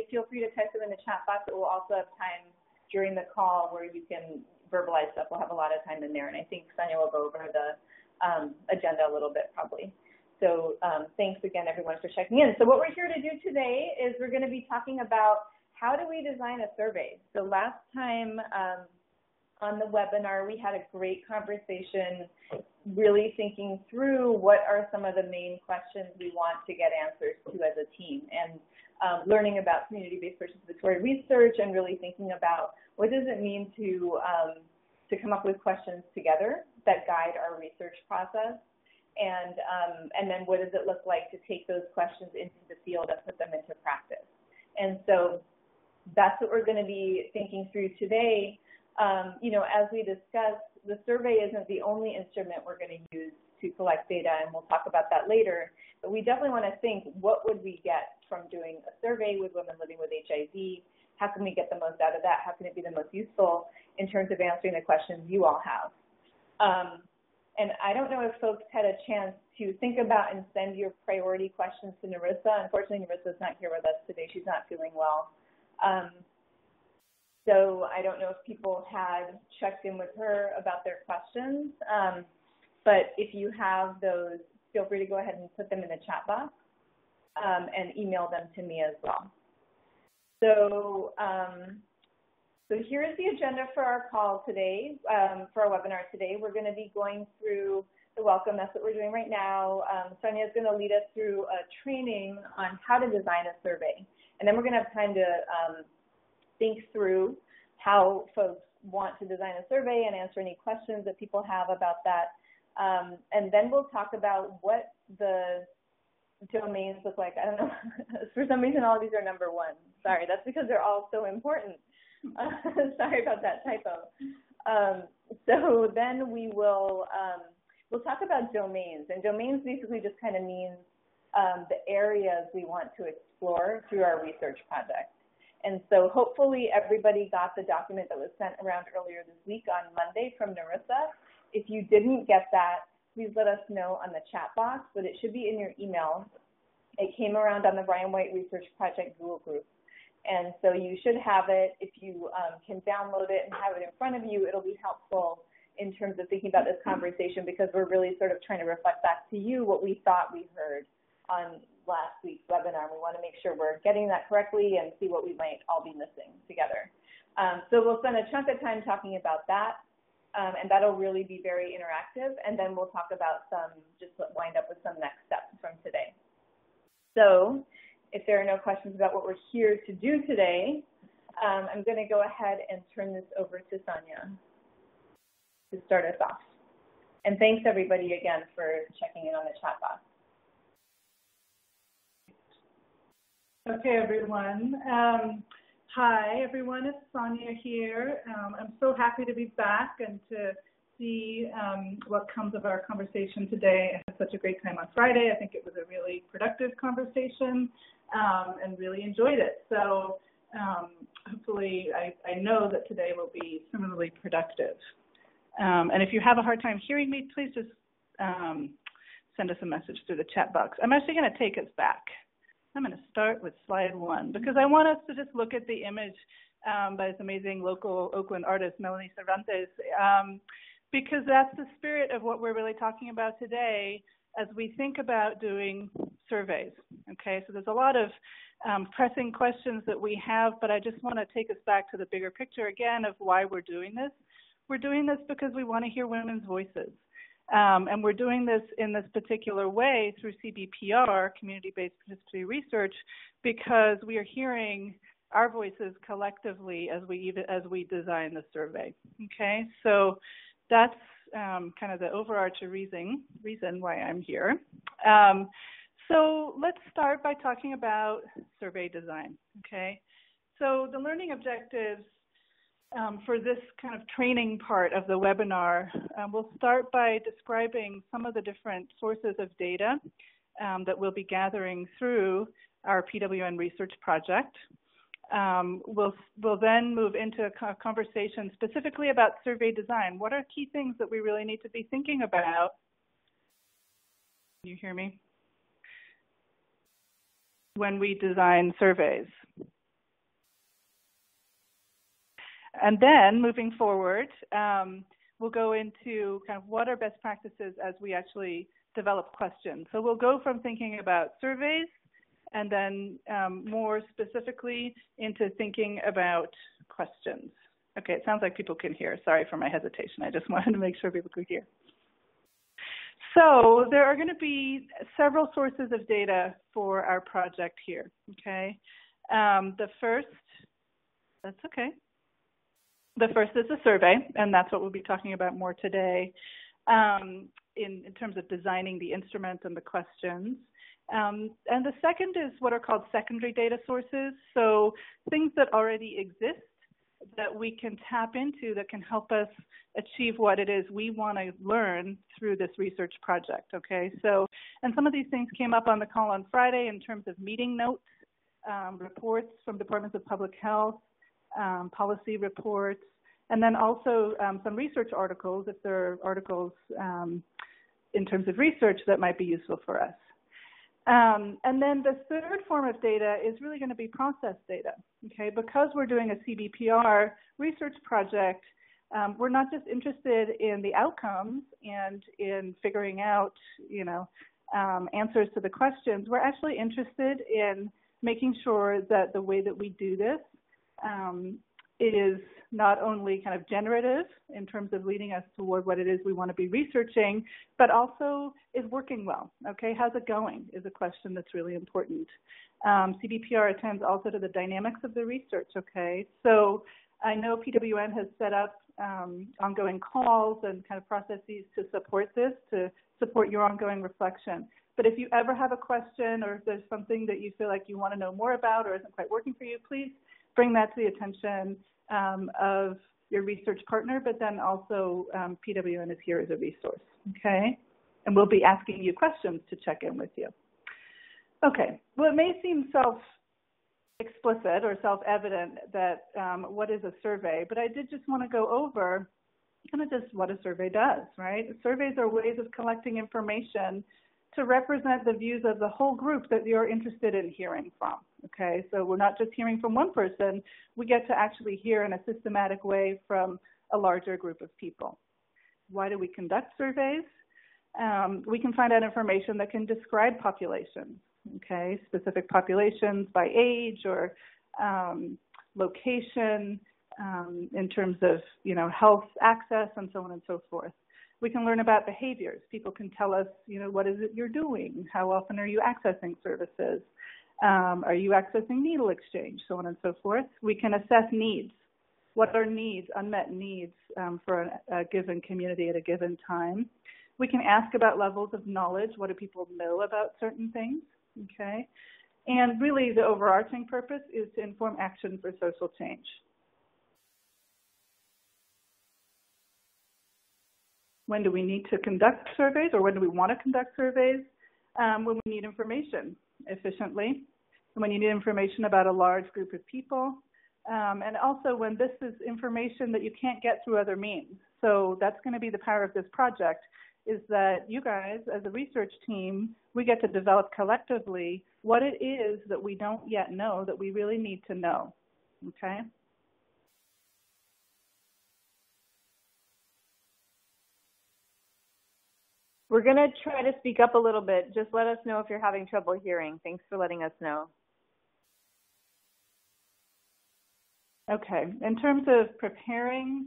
feel free to type them in the chat box. But we'll also have time during the call where you can verbalize stuff. We'll have a lot of time in there. And I think Sonia will go over the agenda a little bit probably. So thanks again, everyone, for checking in. So what we're here to do today is we're going to be talking about how do we design a survey. So last time on the webinar, we had a great conversation really thinking through what are some of the main questions we want to get answers to as a team, and learning about community-based participatory research and really thinking about what does it mean to come up with questions together that guide our research process, and then what does it look like to take those questions into the field and put them into practice. And so that's what we're going to be thinking through today. You know, as we discussed, the survey isn't the only instrument we're going to use to collect data, and we'll talk about that later. But we definitely want to think, what would we get from doing a survey with women living with HIV? How can we get the most out of that? How can it be the most useful in terms of answering the questions you all have? And I don't know if folks had a chance to think about and send your priority questions to Narissa. Unfortunately, Narissa's not here with us today. She's not feeling well. So I don't know if people had checked in with her about their questions, but if you have those, feel free to go ahead and put them in the chat box and email them to me as well. So, so here is the agenda for our call today, for our webinar today. We're going to be going through the welcome. That's what we're doing right now. Sonia is going to lead us through a training on how to design a survey. And then we're going to have time to think through how folks want to design a survey and answer any questions that people have about that. And then we'll talk about what the domains look like. I don't know. For some reason, all of these are number one. Sorry, that's because they're all so important. Sorry about that typo. So then we will we'll talk about domains. And domains basically just kind of means the areas we want to explore through our research project. And so hopefully everybody got the document that was sent around earlier this week on Monday from Narissa. If you didn't get that, please let us know on the chat box, but it should be in your email. It came around on the Ryan White Research Project Google group. And so you should have it. If you can download it and have it in front of you, it'll be helpful in terms of thinking about this conversation, because we're really sort of trying to reflect back to you what we thought we heard on last week's webinar. We want to make sure we're getting that correctly and see what we might all be missing together. So we'll spend a chunk of time talking about that, and that'll really be very interactive. And then we'll talk about just wind up with some next steps from today. So if there are no questions about what we're here to do today, I'm going to go ahead and turn this over to Sonia to start us off. And thanks everybody again for checking in on the chat box. Okay, everyone. Hi, everyone. It's Sonia here. I'm so happy to be back and to see what comes of our conversation today. I had such a great time on Friday. I think it was a really productive conversation and really enjoyed it. So hopefully, I know that today will be similarly productive. And if you have a hard time hearing me, please just send us a message through the chat box. I'm actually going to take us back. I'm going to start with slide 1 because I want us to just look at the image by this amazing local Oakland artist, Melanie Cervantes, because that's the spirit of what we're really talking about today as we think about doing surveys. Okay, so there's a lot of pressing questions that we have, but I just want to take us back to the bigger picture again of why we're doing this. We're doing this because we want to hear women's voices. And we're doing this in this particular way through CBPR, Community-Based Participatory Research, because we are hearing our voices collectively as we design the survey. Okay, so that's kind of the overarching reason why I'm here. So let's start by talking about survey design. Okay, so the learning objectives for this kind of training part of the webinar, we'll start by describing some of the different sources of data that we'll be gathering through our PWN research project. We'll then move into a conversation specifically about survey design. What are key things that we really need to be thinking about? Can you hear me? When we design surveys. And then moving forward, we'll go into kind of what are best practices as we actually develop questions. So we'll go from thinking about surveys and then more specifically into thinking about questions. Okay, it sounds like people can hear. Sorry for my hesitation. I just wanted to make sure people could hear. So there are going to be several sources of data for our project here, okay? The first is a survey, and that's what we'll be talking about more today in terms of designing the instrument and the questions. And the second is what are called secondary data sources, so things that already exist that we can tap into that can help us achieve what it is we want to learn through this research project, okay? So, and some of these things came up on the call on Friday in terms of meeting notes, reports from departments of public health, policy reports, and then also some research articles, if there are articles in terms of research that might be useful for us. And then the third form of data is really going to be process data, okay? Because we're doing a CBPR research project, we're not just interested in the outcomes and in figuring out, you know, answers to the questions. We're actually interested in making sure that the way that we do this is not only kind of generative in terms of leading us toward what it is we want to be researching, but also is working well, okay? How's it going is a question that's really important. CBPR attends also to the dynamics of the research, okay? So I know PWN has set up ongoing calls and kind of processes to support this, to support your ongoing reflection. But if you ever have a question or if there's something that you feel like you want to know more about or isn't quite working for you, please bring that to the attention of your research partner, but then also PWN is here as a resource, okay? And we'll be asking you questions to check in with you. Okay, well, it may seem self-explicit or self-evident that what is a survey, but I did just want to go over kind of just what a survey does, right? Surveys are ways of collecting information to represent the views of the whole group that you're interested in hearing from, okay? So we're not just hearing from one person, we get to actually hear in a systematic way from a larger group of people. Why do we conduct surveys? We can find out information that can describe populations, okay? Specific populations by age or location, in terms of, you know, health access and so on and so forth. We can learn about behaviors. People can tell us, you know, what is it you're doing? How often are you accessing services? Are you accessing needle exchange? So on and so forth. We can assess needs. What are needs, unmet needs for a given community at a given time? We can ask about levels of knowledge. What do people know about certain things? Okay. And really the overarching purpose is to inform action for social change. When do we need to conduct surveys, or when do we want to conduct surveys? When we need information efficiently, and when you need information about a large group of people, and also when this is information that you can't get through other means. So that's going to be the power of this project, is that you guys, as a research team, we get to develop collectively what it is that we don't yet know that we really need to know, okay? We're going to try to speak up a little bit. Just let us know if you're having trouble hearing. Thanks for letting us know. Okay. In terms of preparing,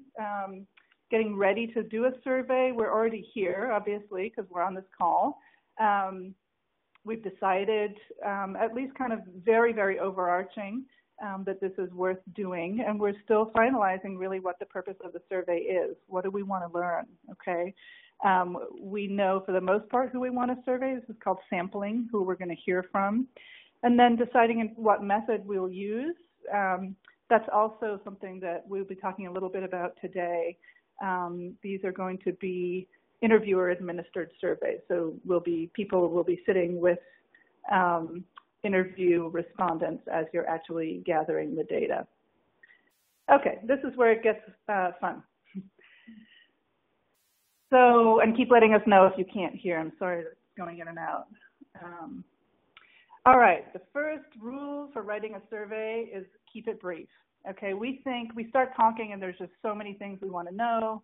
getting ready to do a survey, we're already here, obviously, because we're on this call. We've decided, at least kind of very, very overarching, that this is worth doing, and we're still finalizing really what the purpose of the survey is. What do we want to learn, okay? We know for the most part who we want to survey. This is called sampling, who we're going to hear from. And then deciding what method we'll use. That's also something that we'll be talking a little bit about today. These are going to be interviewer-administered surveys. So people will be sitting with interview respondents as you're actually gathering the data. Okay, this is where it gets fun. So, and keep letting us know if you can't hear. I'm sorry that it's going in and out. All right, the first rule for writing a survey is keep it brief. Okay, we start talking and there's just so many things we want to know.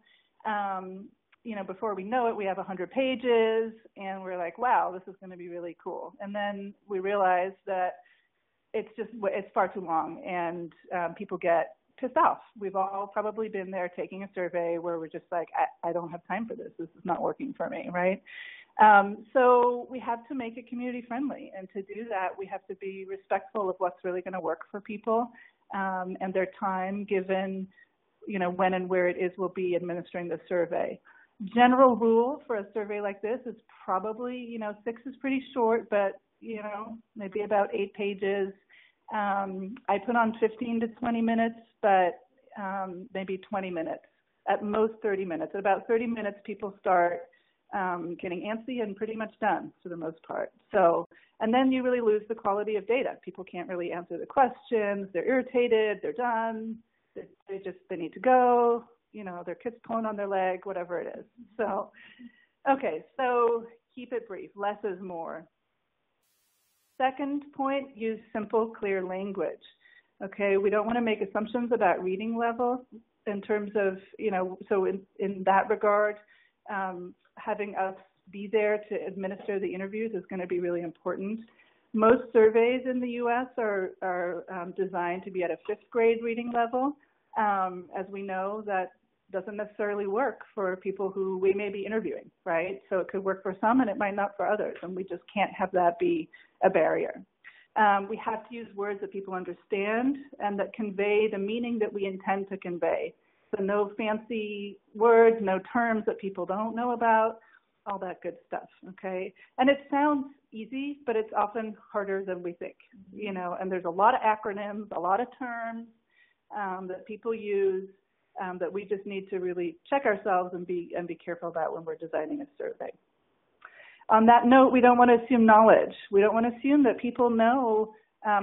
Before we know it, we have 100 pages and we're like, wow, this is going to be really cool. And then we realize that it's far too long and people get pissed off. We've all probably been there taking a survey where we're just like, I don't have time for this. This is not working for me, right? So we have to make it community friendly. And to do that, we have to be respectful of what's really going to work for people and their time given, when and where it is we'll be administering the survey. General rule for a survey like this is probably, 6 is pretty short, but, maybe about 8 pages. I put on 15 to 20 minutes, but maybe 20 minutes, at most 30 minutes. At about 30 minutes, people start getting antsy and pretty much done for the most part. So, and then you really lose the quality of data. People can't really answer the questions. They're irritated. They're done. They need to go. Their kid's pulling on their leg, whatever it is. So, okay, so keep it brief. Less is more. Second point, use simple, clear language. Okay, we don't want to make assumptions about reading level in terms of, so in that regard, having us be there to administer the interviews is going to be really important. Most surveys in the U.S. are designed to be at a 5th grade reading level. As we know, that doesn't necessarily work for people who we may be interviewing, right? So it could work for some and it might not for others, and we just can't have that be a barrier. We have to use words that people understand and that convey the meaning that we intend to convey. So no fancy words, no terms that people don't know about, all that good stuff, okay? And it sounds easy, but it's often harder than we think, and there's a lot of acronyms, a lot of terms that people use that we just need to really check ourselves and be careful about when we're designing a survey. On that note, we don't want to assume knowledge. We don't want to assume that people know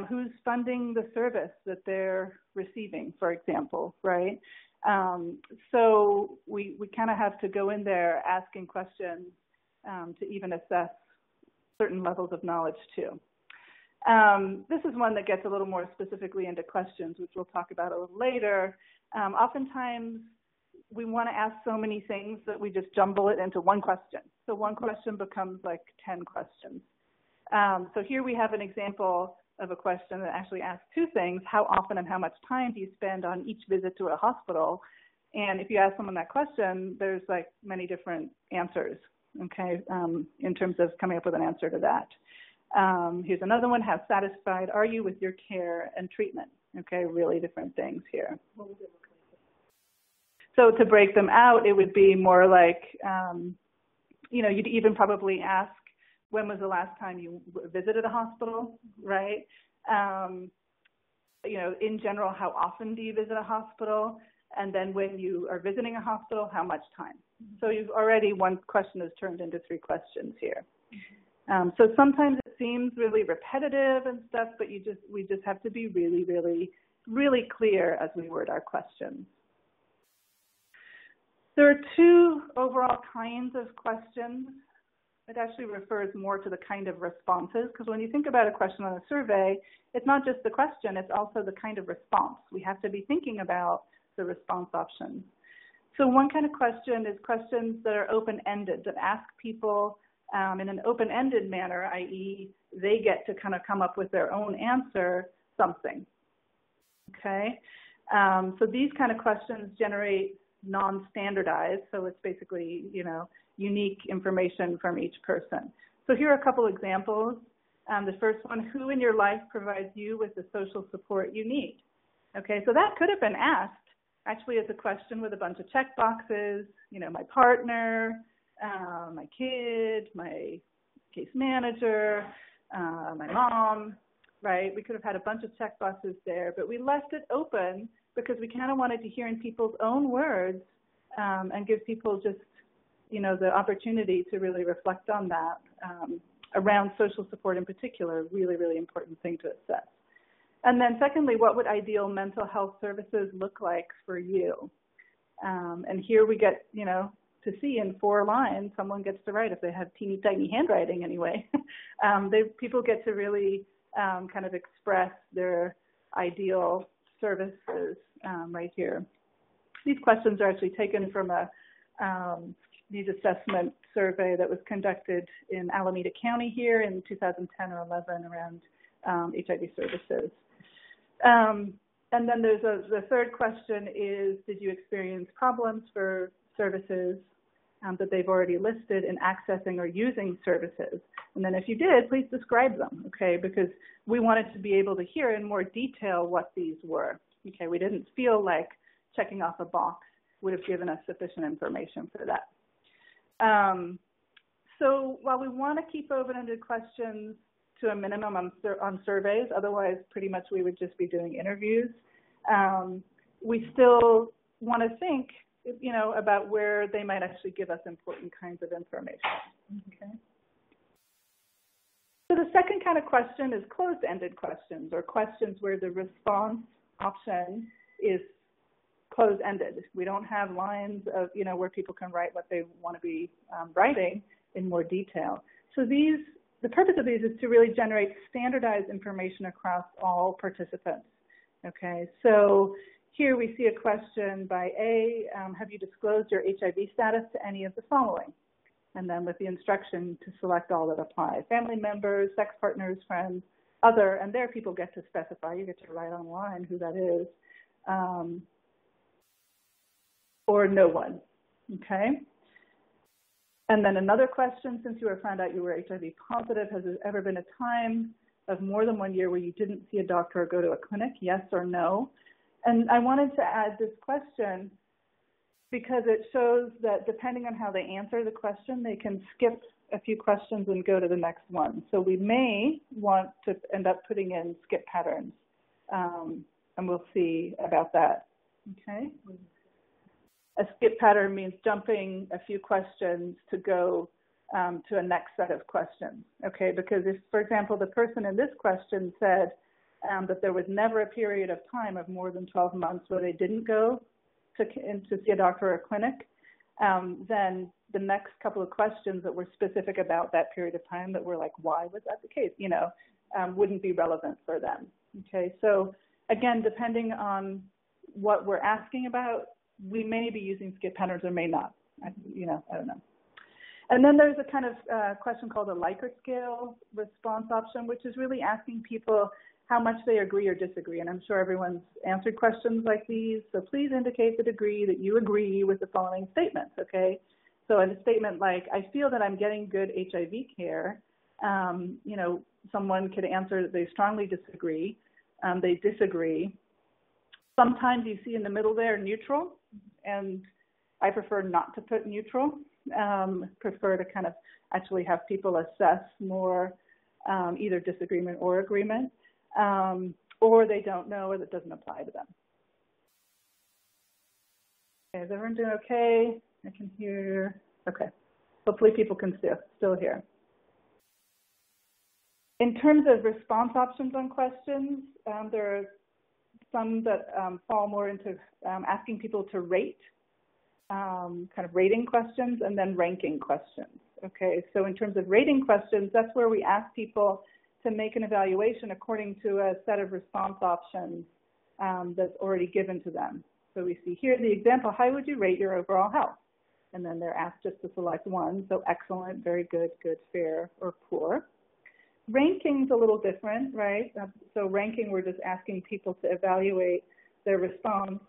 who's funding the service that they're receiving, for example, right? So we kind of have to go in there asking questions to even assess certain levels of knowledge too. This is one that gets a little more specifically into questions, which we'll talk about a little later. Oftentimes, we want to ask so many things that we just jumble it into one question. So one question becomes like 10 questions. So here we have an example of a question that actually asks 2 things: how often and how much time do you spend on each visit to a hospital? And if you ask someone that question, there's like many different answers, okay, in terms of coming up with an answer to that. Here's another one: how satisfied are you with your care and treatment? Okay, really different things here. So to break them out, it would be more like, you'd even probably ask, when was the last time you visited a hospital, right? In general, how often do you visit a hospital? And then when you are visiting a hospital, how much time? So you've already, one question is turned into 3 questions here. So sometimes it seems really repetitive and stuff, but we just have to be really, really, really clear as we word our questions. There are 2 overall kinds of questions. It actually refers more to the kind of responses, because when you think about a question on a survey, it's not just the question, it's also the kind of response. We have to be thinking about the response options. So one kind of question is questions that are open-ended, that ask people in an open-ended manner, i.e. they get to kind of come up with their own answer, something, okay? So these kind of questions generate non-standardized, so it's basically, unique information from each person. So here are a couple examples. The first one: who in your life provides you with the social support you need? Okay, so that could have been asked actually as a question with a bunch of check boxes, my partner, my kid, my case manager, my mom, right? We could have had a bunch of check boxes there, but we left it open because we kind of wanted to hear in people's own words and give people just, the opportunity to really reflect on that around social support in particular, really, really important thing to assess. And then secondly, what would ideal mental health services look like for you? And here we get, to to see in 4 lines someone gets to write, if they have teeny tiny handwriting anyway. People get to really kind of express their ideal services right here. These questions are actually taken from a needs assessment survey that was conducted in Alameda County here in 2010 or 11 around HIV services. And then there's the third question is, did you experience problems for services that they've already listed in accessing or using services? And then if you did, please describe them, okay? Because we wanted to be able to hear in more detail what these were, okay? We didn't feel like checking off a box would have given us sufficient information for that. So while we want to keep open-ended questions to a minimum on surveys, otherwise pretty much we would just be doing interviews, we still want to think, you know, about where they might actually give us important kinds of information. Okay. So the second kind of question is closed-ended questions, or questions where the response option is closed-ended. We don't have lines of, you know, where people can write what they want to be writing in more detail. So the purpose of these is to really generate standardized information across all participants. Okay, so here we see a question by A, have you disclosed your HIV status to any of the following? And then with the instruction to select all that apply: family members, sex partners, friends, other, and there people get to specify, you get to write online who that is, or no one, okay? And then another question, since you were found out you were HIV positive, has there ever been a time of more than 1 year where you didn't see a doctor or go to a clinic, yes or no? And I wanted to add this question because it shows that depending on how they answer the question, they can skip a few questions and go to the next one. So we may want to end up putting in skip patterns, and we'll see about that, okay? A skip pattern means jumping a few questions to go to a next set of questions, okay? Because if, for example, the person in this question said that there was never a period of time of more than 12 months where they didn't go to see a doctor or a clinic, then the next couple of questions that were specific about that period of time that were like, why was that the case, you know, wouldn't be relevant for them, okay? So again, depending on what we're asking about, we may be using skip patterns or may not, you know, I don't know. And then there's a kind of question called a Likert scale response option, which is really asking people how much they agree or disagree. And I'm sure everyone's answered questions like these. So please indicate the degree that you agree with the following statements, okay? So in a statement like, I feel that I'm getting good HIV care, you know, someone could answer that they strongly disagree, they disagree. Sometimes you see in the middle there neutral, and I prefer not to put neutral, prefer to kind of actually have people assess more either disagreement or agreement, or they don't know or that doesn't apply to them. Okay, is everyone doing okay? I can hear, okay. Hopefully people can still hear. In terms of response options on questions, there are some that fall more into asking people to rate, kind of rating questions, and then ranking questions. Okay, so in terms of rating questions, that's where we ask people to make an evaluation according to a set of response options that's already given to them. So we see here the example, how would you rate your overall health? And then they're asked just to select one, so excellent, very good, good, fair, or poor. Ranking's a little different, right? So ranking, we're just asking people to evaluate their response,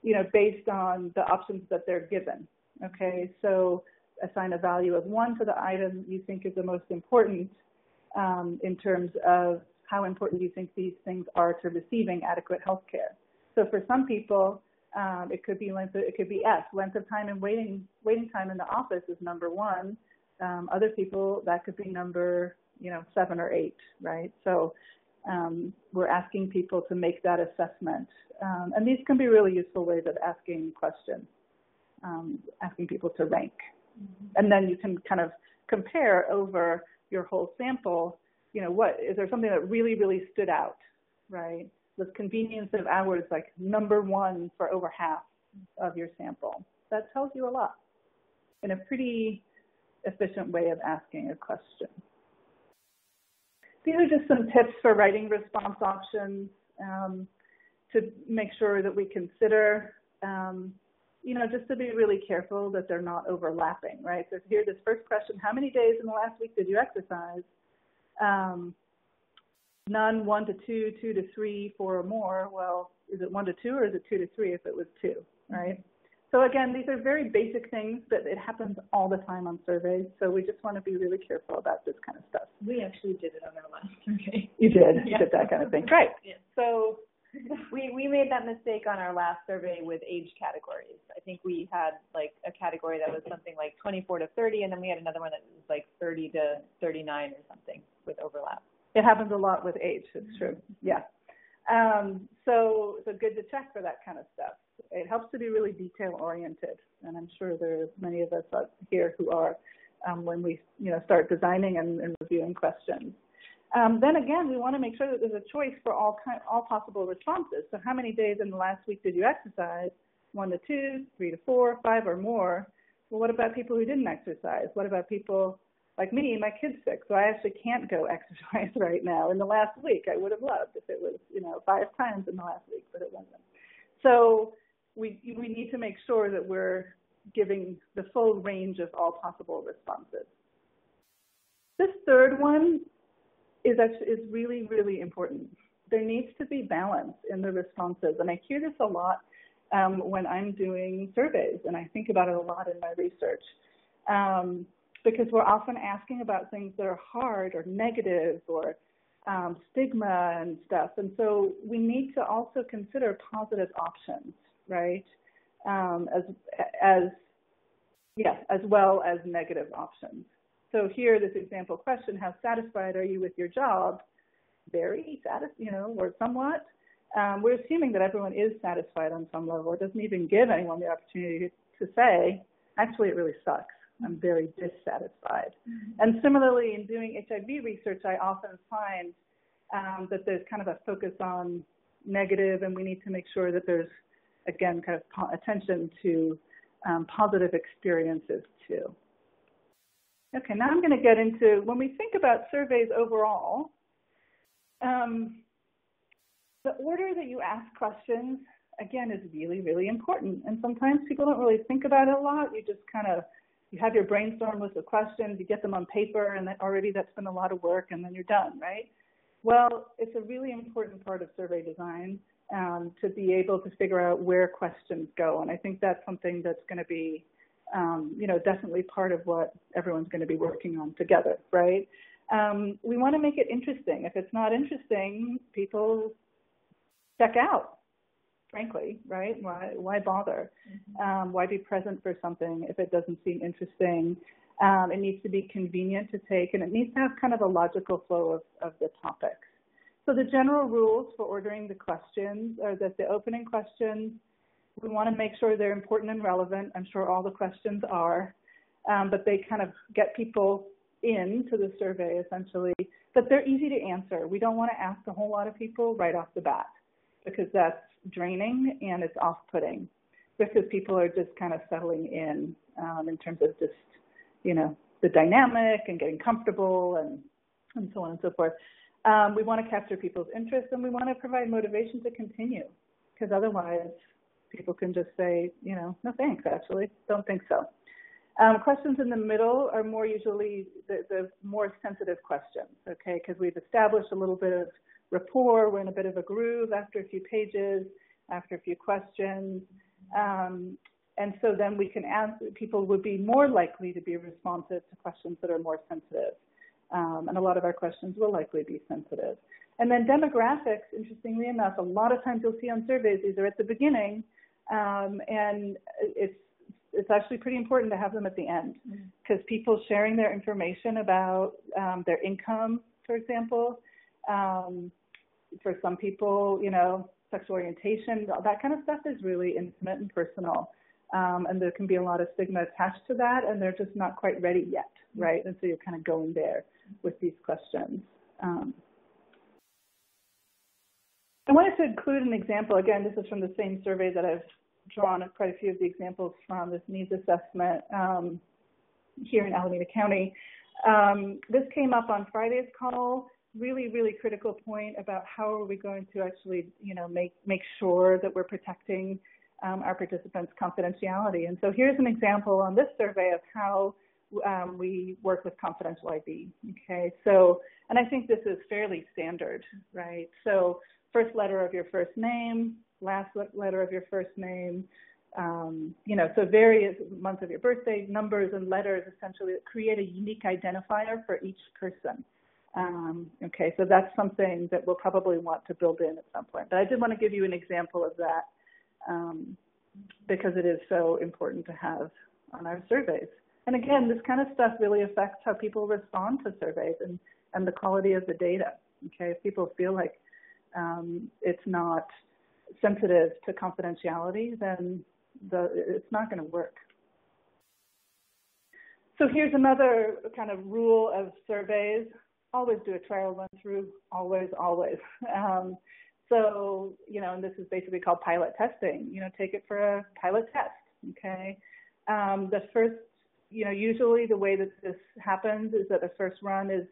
you know, based on the options that they're given, okay? So assign a value of 1 to the item you think is the most important in terms of how important you think these things are to receiving adequate health care. So for some people, it could be S, length of time and waiting time in the office is number 1. Other people, that could be number, you know, 7 or 8, right? So we're asking people to make that assessment. And these can be really useful ways of asking questions, asking people to rank. And then you can kind of compare over your whole sample, you know, is there something that really, really stood out, right? Was convenience of hours like number 1 for over half of your sample? that tells you a lot in a pretty efficient way of asking a question. These are just some tips for writing response options to make sure that we consider, just to be really careful that they're not overlapping, right? So here, this first question, how many days in the last week did you exercise? None, 1 to 2, 2 to 3, 4 or more. Well, is it 1 to 2 or is it 2 to 3 if it was 2, right? So again, these are very basic things, but it happens all the time on surveys. So we just want to be really careful about this kind of stuff. We actually did it on our last survey. You did? You did that kind of thing. Right. Yeah. So we made that mistake on our last survey with age categories. I think we had like a category that was something like 24 to 30, and then we had another one that was like 30 to 39 or something with overlap. It happens a lot with age, it's true. Yeah. So good to check for that kind of stuff. It helps to be really detail-oriented, and I'm sure there are many of us out here who are when we start designing and reviewing questions. Then again, we want to make sure that there's a choice for all possible responses. So how many days in the last week did you exercise? 1 to 2, 3 to 4, 5 or more. Well, what about people who didn't exercise? What about people like me? My kid's sick, so I actually can't go exercise right now. In the last week, I would have loved if it was 5 times in the last week, but it wasn't. So we need to make sure that we're giving the full range of all possible responses. This third one is really, really important. There needs to be balance in the responses, and I hear this a lot when I'm doing surveys, and I think about it a lot in my research, because we're often asking about things that are hard or negative or stigma and stuff, and so we need to also consider positive options, right, as well as negative options. So here, this example question, how satisfied are you with your job? Very satisfied, or somewhat. We're assuming that everyone is satisfied on some level. It doesn't even give anyone the opportunity to say, actually, it really sucks. I'm very dissatisfied. Mm-hmm. And similarly, in doing HIV research, I often find that there's kind of a focus on negative, and we need to make sure that there's, again, kind of attention to positive experiences too. Okay, now I'm going to get into, when we think about surveys overall, the order that you ask questions, again, is really, really important. And sometimes people don't really think about it a lot. You just you have your brainstorm list of questions, you get them on paper, and already that's been a lot of work, and then you're done, right? Well, it's a really important part of survey design to be able to figure out where questions go. And I think that's something that's going to be definitely part of what everyone's going to be working on together, right? We want to make it interesting. If it's not interesting, people check out, frankly, right? Why bother? Mm-hmm. Why be present for something if it doesn't seem interesting? It needs to be convenient to take, and it needs to have kind of a logical flow of the topics. So the general rules for ordering the questions are that the opening questions, we want to make sure they're important and relevant. I'm sure all the questions are, but they kind of get people into the survey, essentially. But they're easy to answer. We don't want to ask a whole lot of people right off the bat, because that's draining and it's off-putting, because people are just kind of settling in terms of just, the dynamic and getting comfortable and so on and so forth. We want to capture people's interest, and we want to provide motivation to continue, because otherwise people can just say, no thanks, actually, don't think so. Questions in the middle are more usually the more sensitive questions, okay, because we've established a little bit of rapport, we're in a bit of a groove after a few pages, after a few questions, and so then we can people would be more likely to be responsive to questions that are more sensitive, and a lot of our questions will likely be sensitive. And then demographics, interestingly enough, a lot of times you'll see on surveys, these are at the beginning, and it's actually pretty important to have them at the end, because people sharing their information about their income, for example, for some people, sexual orientation, that kind of stuff is really intimate and personal, and there can be a lot of stigma attached to that, and they're just not quite ready yet, right? And so you're kind of going there with these questions. I wanted to include an example. Again, this is from the same survey that I've drawn quite a few of the examples from this needs assessment here in Alameda County. This came up on Friday's call. Really, really critical point about how are we going to actually, make sure that we're protecting our participants' confidentiality. And so here's an example on this survey of how we work with confidential ID. Okay, so, and I think this is fairly standard, right? So first letter of your first name, last letter of your first name, so various months of your birthday, numbers and letters essentially that create a unique identifier for each person. Okay, so that's something that we'll probably want to build in at some point. But I did want to give you an example of that because it is so important to have on our surveys. And again, this kind of stuff really affects how people respond to surveys and the quality of the data. Okay, if people feel like it's not sensitive to confidentiality, then it's not going to work. So here's another kind of rule of surveys. Always do a trial run through, always. So, and this is basically called pilot testing. Take it for a pilot test, okay? The first, usually the way that this happens is that the first run is,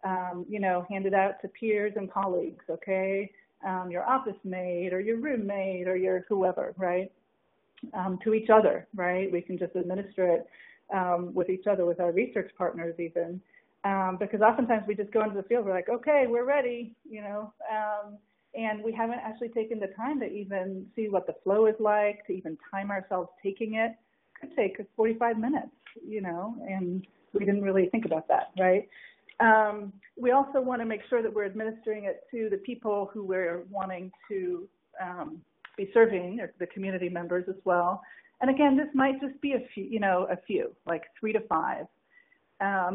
handed out to peers and colleagues, okay? Your office mate or your roommate or your whoever, right? To each other, right? We can just administer it with each other, with our research partners even. Because oftentimes we just go into the field, we're like, okay, we're ready, and we haven't actually taken the time to even see what the flow is like, to even time ourselves taking it. It could take 45 minutes, and we didn't really think about that, right? We also want to make sure that we're administering it to the people who we're wanting to be serving, or the community members as well. And again, this might just be a few, like 3 to 5.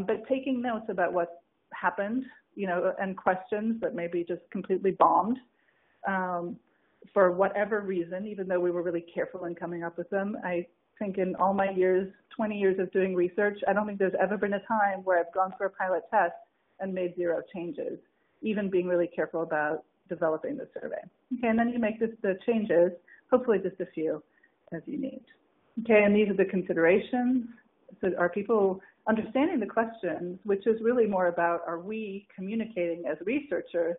But taking notes about what happened, and questions that maybe just completely bombed for whatever reason, even though we were really careful in coming up with them. I think in all my 20 years of doing research, I don't think there's ever been a time where I've gone through a pilot test and made 0 changes, even being really careful about developing the survey. Okay, and then you make the changes, hopefully just a few as you need. Okay, and these are the considerations. So are people understanding the questions, which is really more about, are we communicating as researchers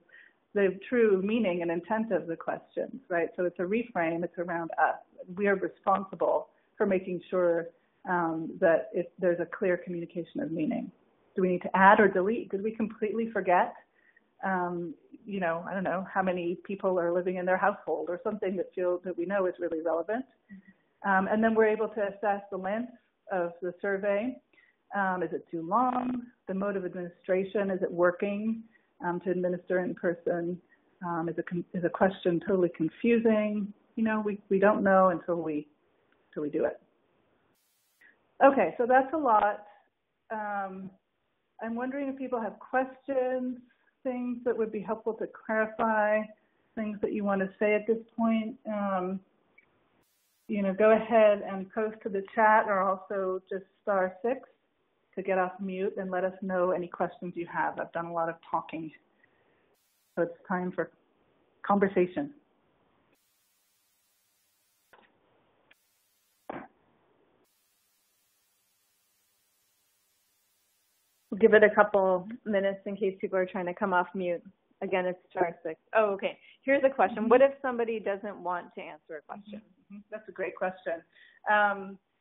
the true meaning and intent of the questions, right? So it's a reframe, it's around us. We are responsible for making sure that there's a clear communication of meaning. Do we need to add or delete? Did we completely forget, I don't know, how many people are living in their household or something that we know is really relevant? And then we're able to assess the length of the survey. Is it too long? The mode of administration, is it working to administer in person? Is a question totally confusing? We don't know until we do it. Okay, so that's a lot. I'm wondering if people have questions, things that would be helpful to clarify, things that you want to say at this point. Go ahead and post to the chat, or also just *6 to get off mute and let us know any questions you have. I've done a lot of talking, so it's time for conversation. We'll give it a couple minutes in case people are trying to come off mute. Again, it's *6. Oh, okay. Here's a question. What if somebody doesn't want to answer a question? That's a great question.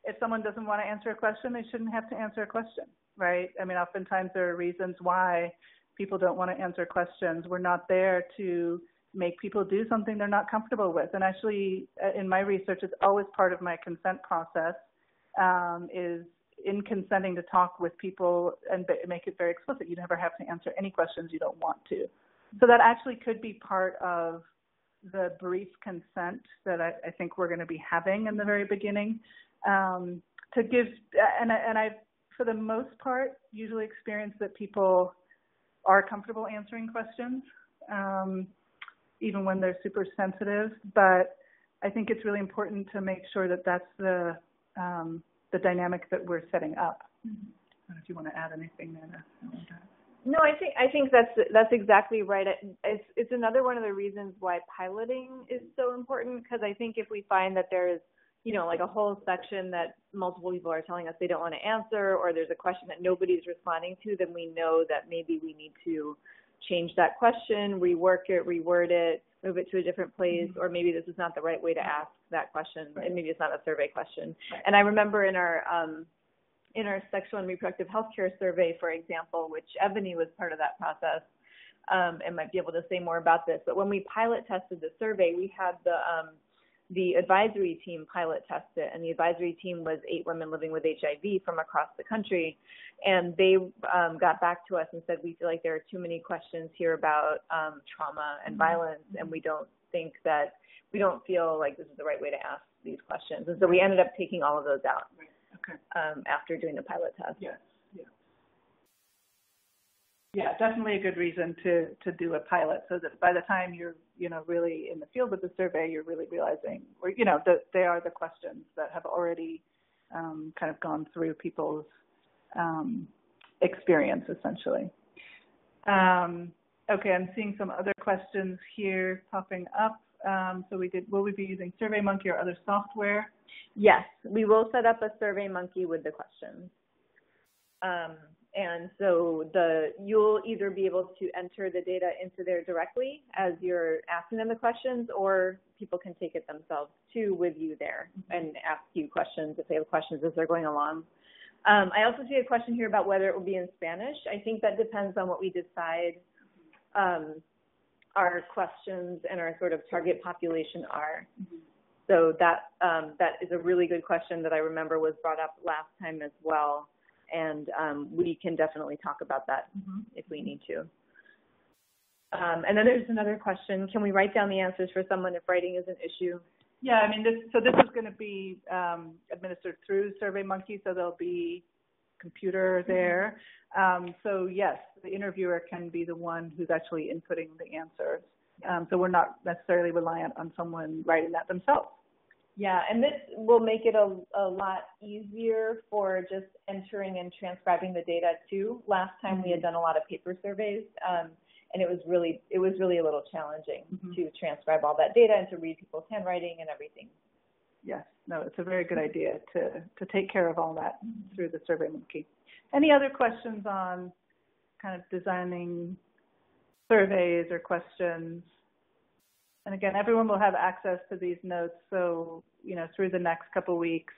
If someone doesn't want to answer a question, they shouldn't have to answer a question, right? I mean, oftentimes there are reasons why people don't want to answer questions. We're not there to make people do something they're not comfortable with. And actually, in my research, it's always part of my consent process, is in consenting to talk with people and make it very explicit. You never have to answer any questions you don't want to. So that actually could be part of the brief consent that I think we're going to be having in the very beginning, to give, and I, for the most part, usually experience that people are comfortable answering questions, even when they're super sensitive. But I think it's really important to make sure that that's the dynamic that we're setting up. I don't know if you want to add anything there. No, I think that's exactly right. It's another one of the reasons why piloting is so important, because I think if we find that there's you know, like a whole section that multiple people are telling us they don't want to answer, or there's a question that nobody's responding to, then we know that maybe we need to change that question, rework it, reword it, move it to a different place, or maybe this is not the right way to ask that question, and maybe it's not a survey question. And I remember in our sexual and reproductive health care survey, for example, which Ebony was part of that process, and might be able to say more about this, but when we pilot tested the survey, we had the advisory team pilot test it, and the advisory team was 8 women living with HIV from across the country, and they got back to us and said, we feel like there are too many questions here about trauma and violence, and we don't feel like this is the right way to ask these questions. And so we ended up taking all of those out after doing the pilot test. Yes. Yeah, definitely a good reason to do a pilot, so that by the time you're, you know, really in the field with the survey, you're really realizing, or, you know, that they are the questions that have already kind of gone through people's experience, essentially. Okay, I'm seeing some other questions here popping up. So will we be using SurveyMonkey or other software? Yes, we will set up a SurveyMonkey with the questions. And so you'll either be able to enter the data into there directly as you're asking them the questions, or people can take it themselves too with you there and ask you questions if they have questions as they're going along. I also see a question here about whether it will be in Spanish. I think that depends on what we decide our questions and our sort of target population are. So that is a really good question that I remember was brought up last time as well. And we can definitely talk about that if we need to. And then there's another question. Can we write down the answers for someone if writing is an issue? Yeah, I mean, this is going to be administered through SurveyMonkey, so there'll be a computer there. So yes, the interviewer can be the one who's actually inputting the answers. So we're not necessarily reliant on someone writing that themselves. Yeah, and this will make it a lot easier for just entering and transcribing the data too. Last time we had done a lot of paper surveys, and it was really a little challenging to transcribe all that data and to read people's handwriting and everything. Yes, no, it's a very good idea to take care of all that through the SurveyMonkey. Any other questions on kind of designing surveys or questions? And again, everyone will have access to these notes, so, you know, through the next couple weeks,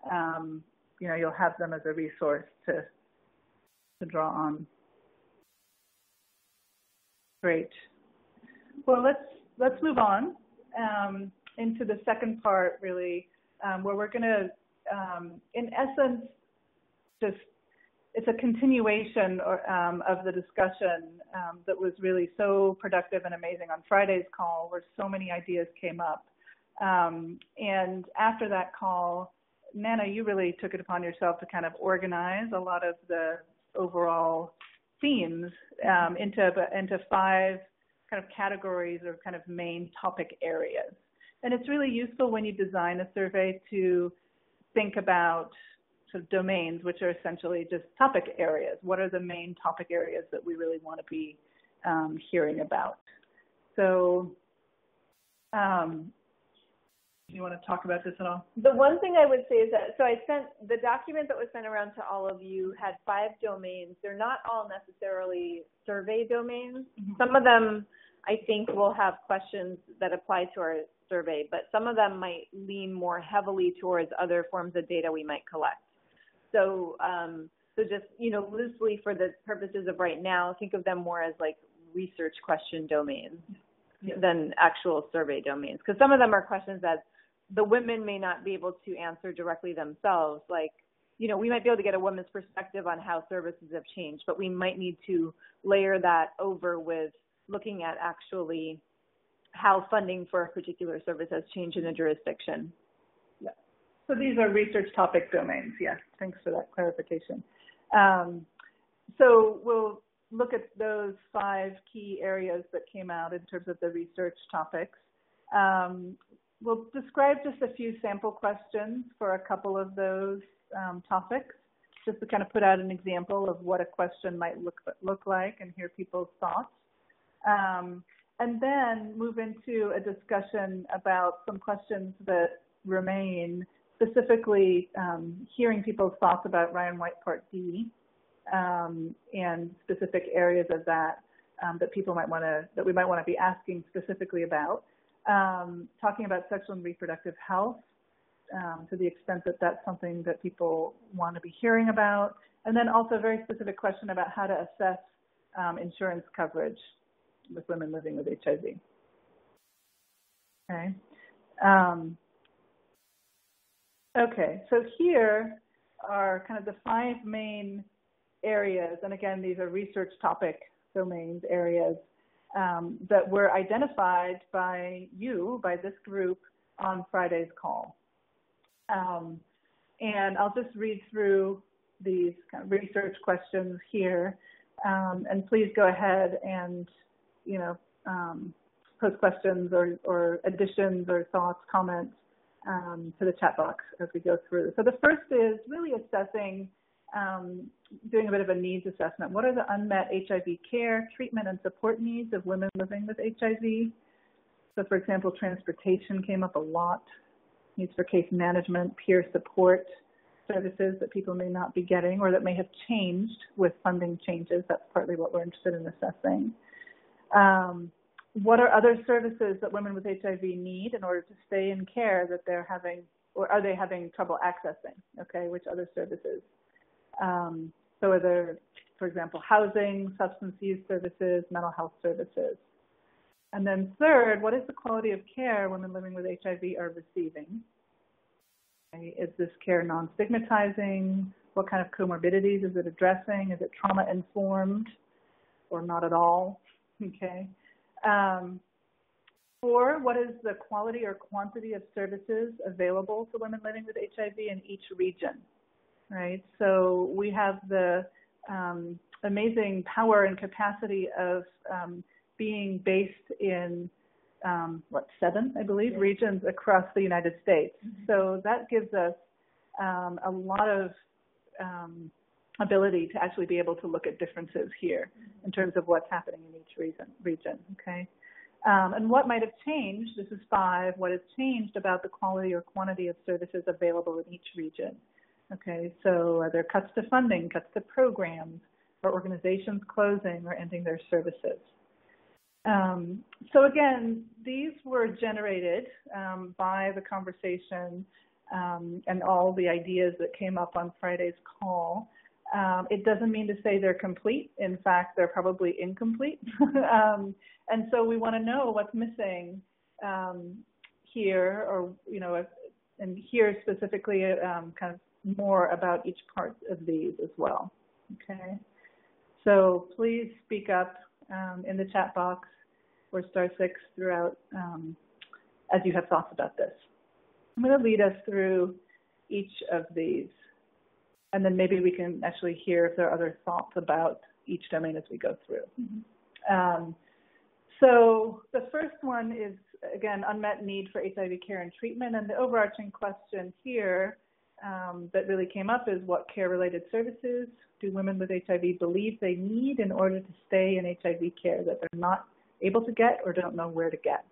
you know, you'll have them as a resource to draw on. Great. Well, let's move on into the second part, really, where we're going to, in essence, it's a continuation of the discussion that was really so productive and amazing on Friday's call, where so many ideas came up. And after that call, Nana, you really took it upon yourself to kind of organize a lot of the overall themes into 5 kind of categories or kind of main topic areas. And it's really useful when you design a survey to think about sort of domains, which are essentially just topic areas. What are the main topic areas that we really want to be hearing about? So do you want to talk about this at all? The one thing I would say is that, so I sent, the document that was sent around to all of you had 5 domains. They're not all necessarily survey domains. Some of them, I think, will have questions that apply to our survey, but some of them might lean more heavily towards other forms of data we might collect. So, so just, you know, loosely for the purposes of right now, think of them more as like research question domains than actual survey domains. Because some of them are questions that the women may not be able to answer directly themselves. Like, you know, we might be able to get a woman's perspective on how services have changed, but we might need to layer that over with looking at actually how funding for a particular service has changed in a jurisdiction. Yeah. So these are research topic domains. Yes, thanks for that clarification. So we'll look at those 5 key areas that came out in terms of the research topics. We'll describe just a few sample questions for a couple of those topics, just to kind of put out an example of what a question might look like and hear people's thoughts. And then move into a discussion about some questions that remain, specifically hearing people's thoughts about Ryan White Part D and specific areas of that that we might want to be asking specifically about. Talking about sexual and reproductive health to the extent that that's something that people want to be hearing about. And then also a very specific question about how to assess insurance coverage with women living with HIV. Okay. Okay, so here are kind of the 5 main areas, and again, these are research topic domains, areas that were identified by this group on Friday's call. And I'll just read through these kind of research questions here, and please go ahead and, post questions or additions or thoughts, comments to the chat box as we go through. So the first is really assessing, doing a bit of a needs assessment. What are the unmet HIV care, treatment, and support needs of women living with HIV? So for example, transportation came up a lot, needs for case management, peer support services that people may not be getting or that may have changed with funding changes. That's partly what we're interested in assessing. What are other services that women with HIV need in order to stay in care that they're having, or are they having trouble accessing? Okay, which other services? So are there, for example, housing, substance use services, mental health services? And then third, what is the quality of care women living with HIV are receiving? Okay, is this care non-stigmatizing? What kind of comorbidities is it addressing? Is it trauma-informed or not at all? Okay. 4, what is the quality or quantity of services available to women living with HIV in each region? Right, so we have the amazing power and capacity of being based in, 7, I believe, regions across the United States. Mm-hmm. So that gives us a lot of ability to actually be able to look at differences here in terms of what's happening in each region, okay? And what might have changed, this is 5, what has changed about the quality or quantity of services available in each region. Okay, so are there cuts to funding, cuts to programs, or organizations closing or ending their services? So again, these were generated by the conversation and all the ideas that came up on Friday's call. It doesn't mean to say they're complete. In fact, they're probably incomplete. And so we want to know what's missing here, or, and here specifically kind of more about each part of these as well. Okay. So please speak up in the chat box or *6 throughout as you have thoughts about this. I'm going to lead us through each of these, and then maybe we can actually hear if there are other thoughts about each domain as we go through. Mm-hmm. So the first one is, again, unmet need for HIV care and treatment, and the overarching question here that really came up is, what care-related services do women with HIV believe they need in order to stay in HIV care that they're not able to get or don't know where to get?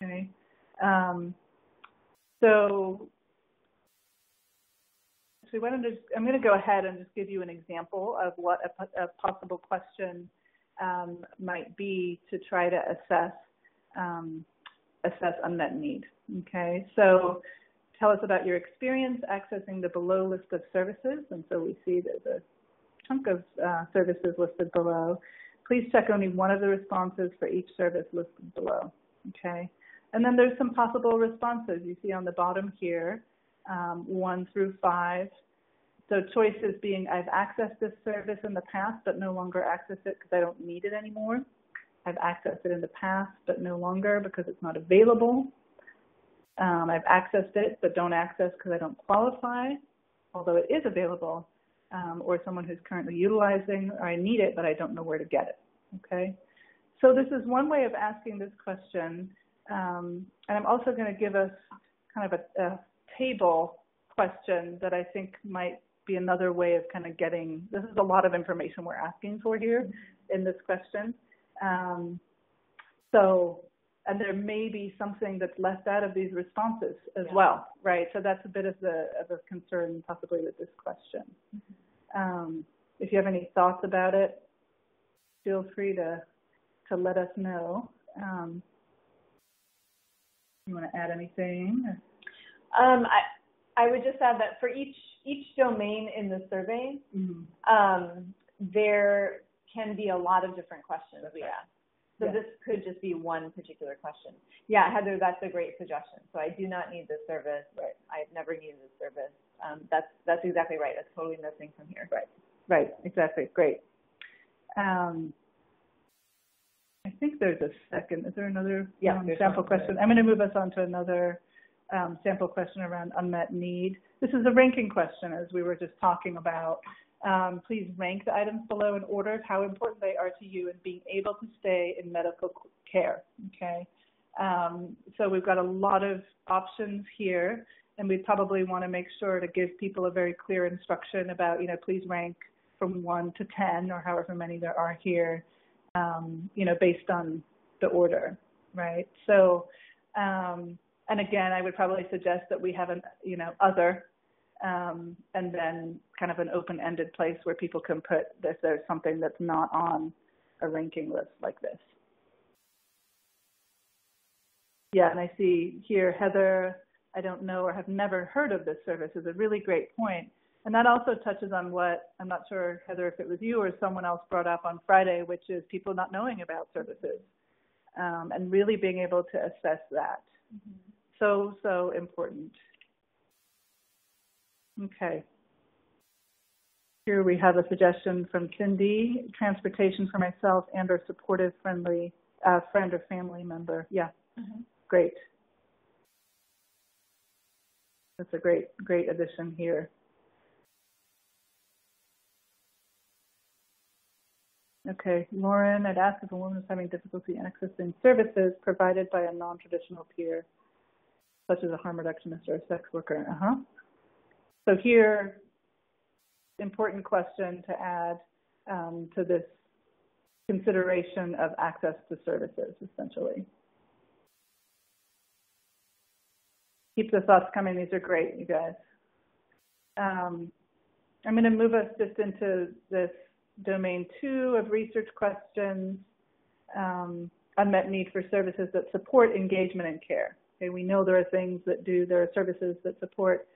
Okay. So I'm going to go ahead and just give you an example of what a possible question might be to try to assess unmet need. Okay, so tell us about your experience accessing the below list of services. And so we see there's a chunk of services listed below. Please check only one of the responses for each service listed below. Okay, and then there's some possible responses you see on the bottom here, 1 through 5. So choices being, I've accessed this service in the past, but no longer access it because I don't need it anymore. I've accessed it in the past, but no longer because it's not available. I've accessed it, but don't access because I don't qualify, although it is available, or someone who's currently utilizing, or I need it, but I don't know where to get it, okay? So this is one way of asking this question, and I'm also going to give us kind of a table question that I think might be another way of kind of getting, this is a lot of information we're asking for here in this question. and there may be something that's left out of these responses as well, right? So that's a bit of a concern possibly with this question. If you have any thoughts about it, feel free to let us know. You want to add anything? I would just add that for each domain in the survey, there can be a lot of different questions we ask. So this could just be one particular question. Yeah, Heather, that's a great suggestion. So I do not need this service. Right. I've never needed this service. That's exactly right. That's totally missing from here. Right, exactly. Great. I think there's a second. Is there another sample question? I'm going to move us on to another sample question around unmet need. This is a ranking question, as we were just talking about. Please rank the items below in order of how important they are to you in being able to stay in medical care, okay? So we've got a lot of options here, and we probably want to make sure to give people a very clear instruction about, please rank from 1 to 10 or however many there are here, based on the order, right? So, and again, I would probably suggest that we have an, other, and then kind of an open-ended place where people can put if there's something that's not on a ranking list like this. Yeah, and I see here, Heather, I don't know or have never heard of this service is a really great point. And that also touches on what, I'm not sure, Heather, if it was you or someone else brought up on Friday, which is people not knowing about services and really being able to assess that. So important. Okay. Here we have a suggestion from Cindy, transportation for myself and or supportive friend or family member. Yeah, great. That's a great addition here. Okay, Lauren, I'd ask if a woman is having difficulty accessing services provided by a non-traditional peer, such as a harm reductionist or a sex worker. So here, important question to add to this consideration of access to services, essentially. Keep the thoughts coming. These are great, you guys. I'm going to move us just into this domain 2 of research questions, unmet need for services that support engagement and care. Okay, we know there are services that support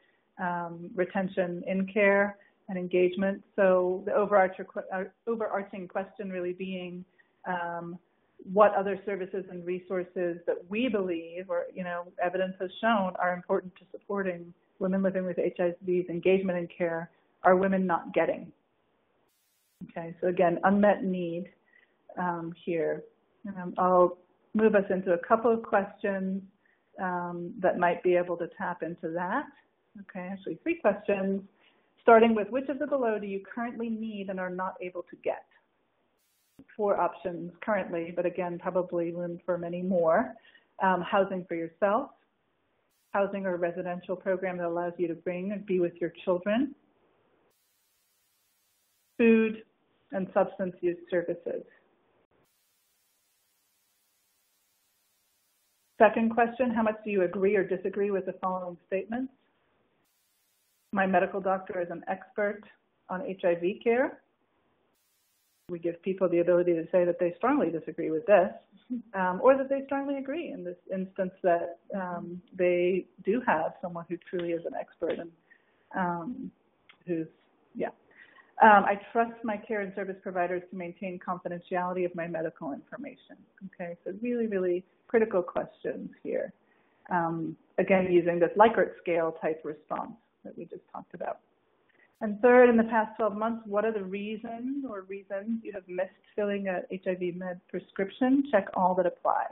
retention in care and engagement. So the overarching question really being what other services and resources that we believe or, evidence has shown are important to supporting women living with HIV's engagement in care are women not getting. Okay, so again, unmet need here. I'll move us into a couple of questions that might be able to tap into that. Okay, actually 3 questions, starting with which of the below do you currently need and are not able to get? 4 options currently, but again, probably room for many more. Housing for yourself, housing or residential program that allows you to bring and be with your children, food, and substance use services. Second question, how much do you agree or disagree with the following statements? My medical doctor is an expert on HIV care. We give people the ability to say that they strongly disagree with this, or that they strongly agree in this instance that they do have someone who truly is an expert and I trust my care and service providers to maintain confidentiality of my medical information. Okay, so really, really critical questions here. Again, using this Likert scale type response that we just talked about. And third, in the past 12 months, what are the reasons you have missed filling a HIV med prescription? Check all that apply.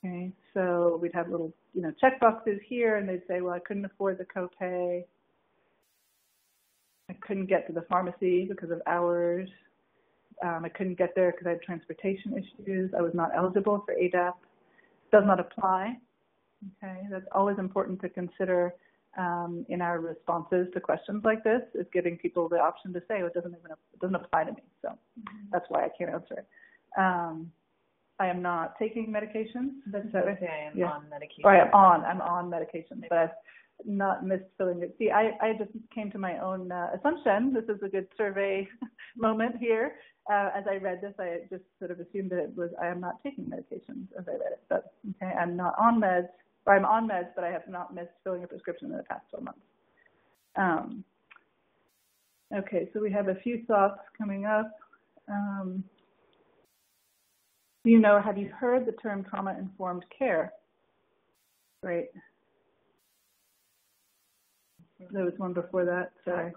Okay, so we'd have little, check boxes here, and they'd say, well, I couldn't afford the copay. I couldn't get to the pharmacy because of hours. I couldn't get there because I had transportation issues. I was not eligible for ADAP. Does not apply. Okay, that's always important to consider in our responses to questions like this, is giving people the option to say, well, it doesn't apply to me. So that's why I can't answer it. I am not taking medications. That's that way? I am on medication. Or I'm on medication, but I've not missed filling it. See, I just came to my own assumption. This is a good survey moment here. As I read this, I just sort of assumed that it was, I am not taking medications as I read it. But, okay, I'm not on meds, or I'm on meds, but I have not missed filling a prescription in the past 12 months. Okay, so we have a few thoughts coming up. Have you heard the term trauma-informed care? Great. There was one before that. Sorry.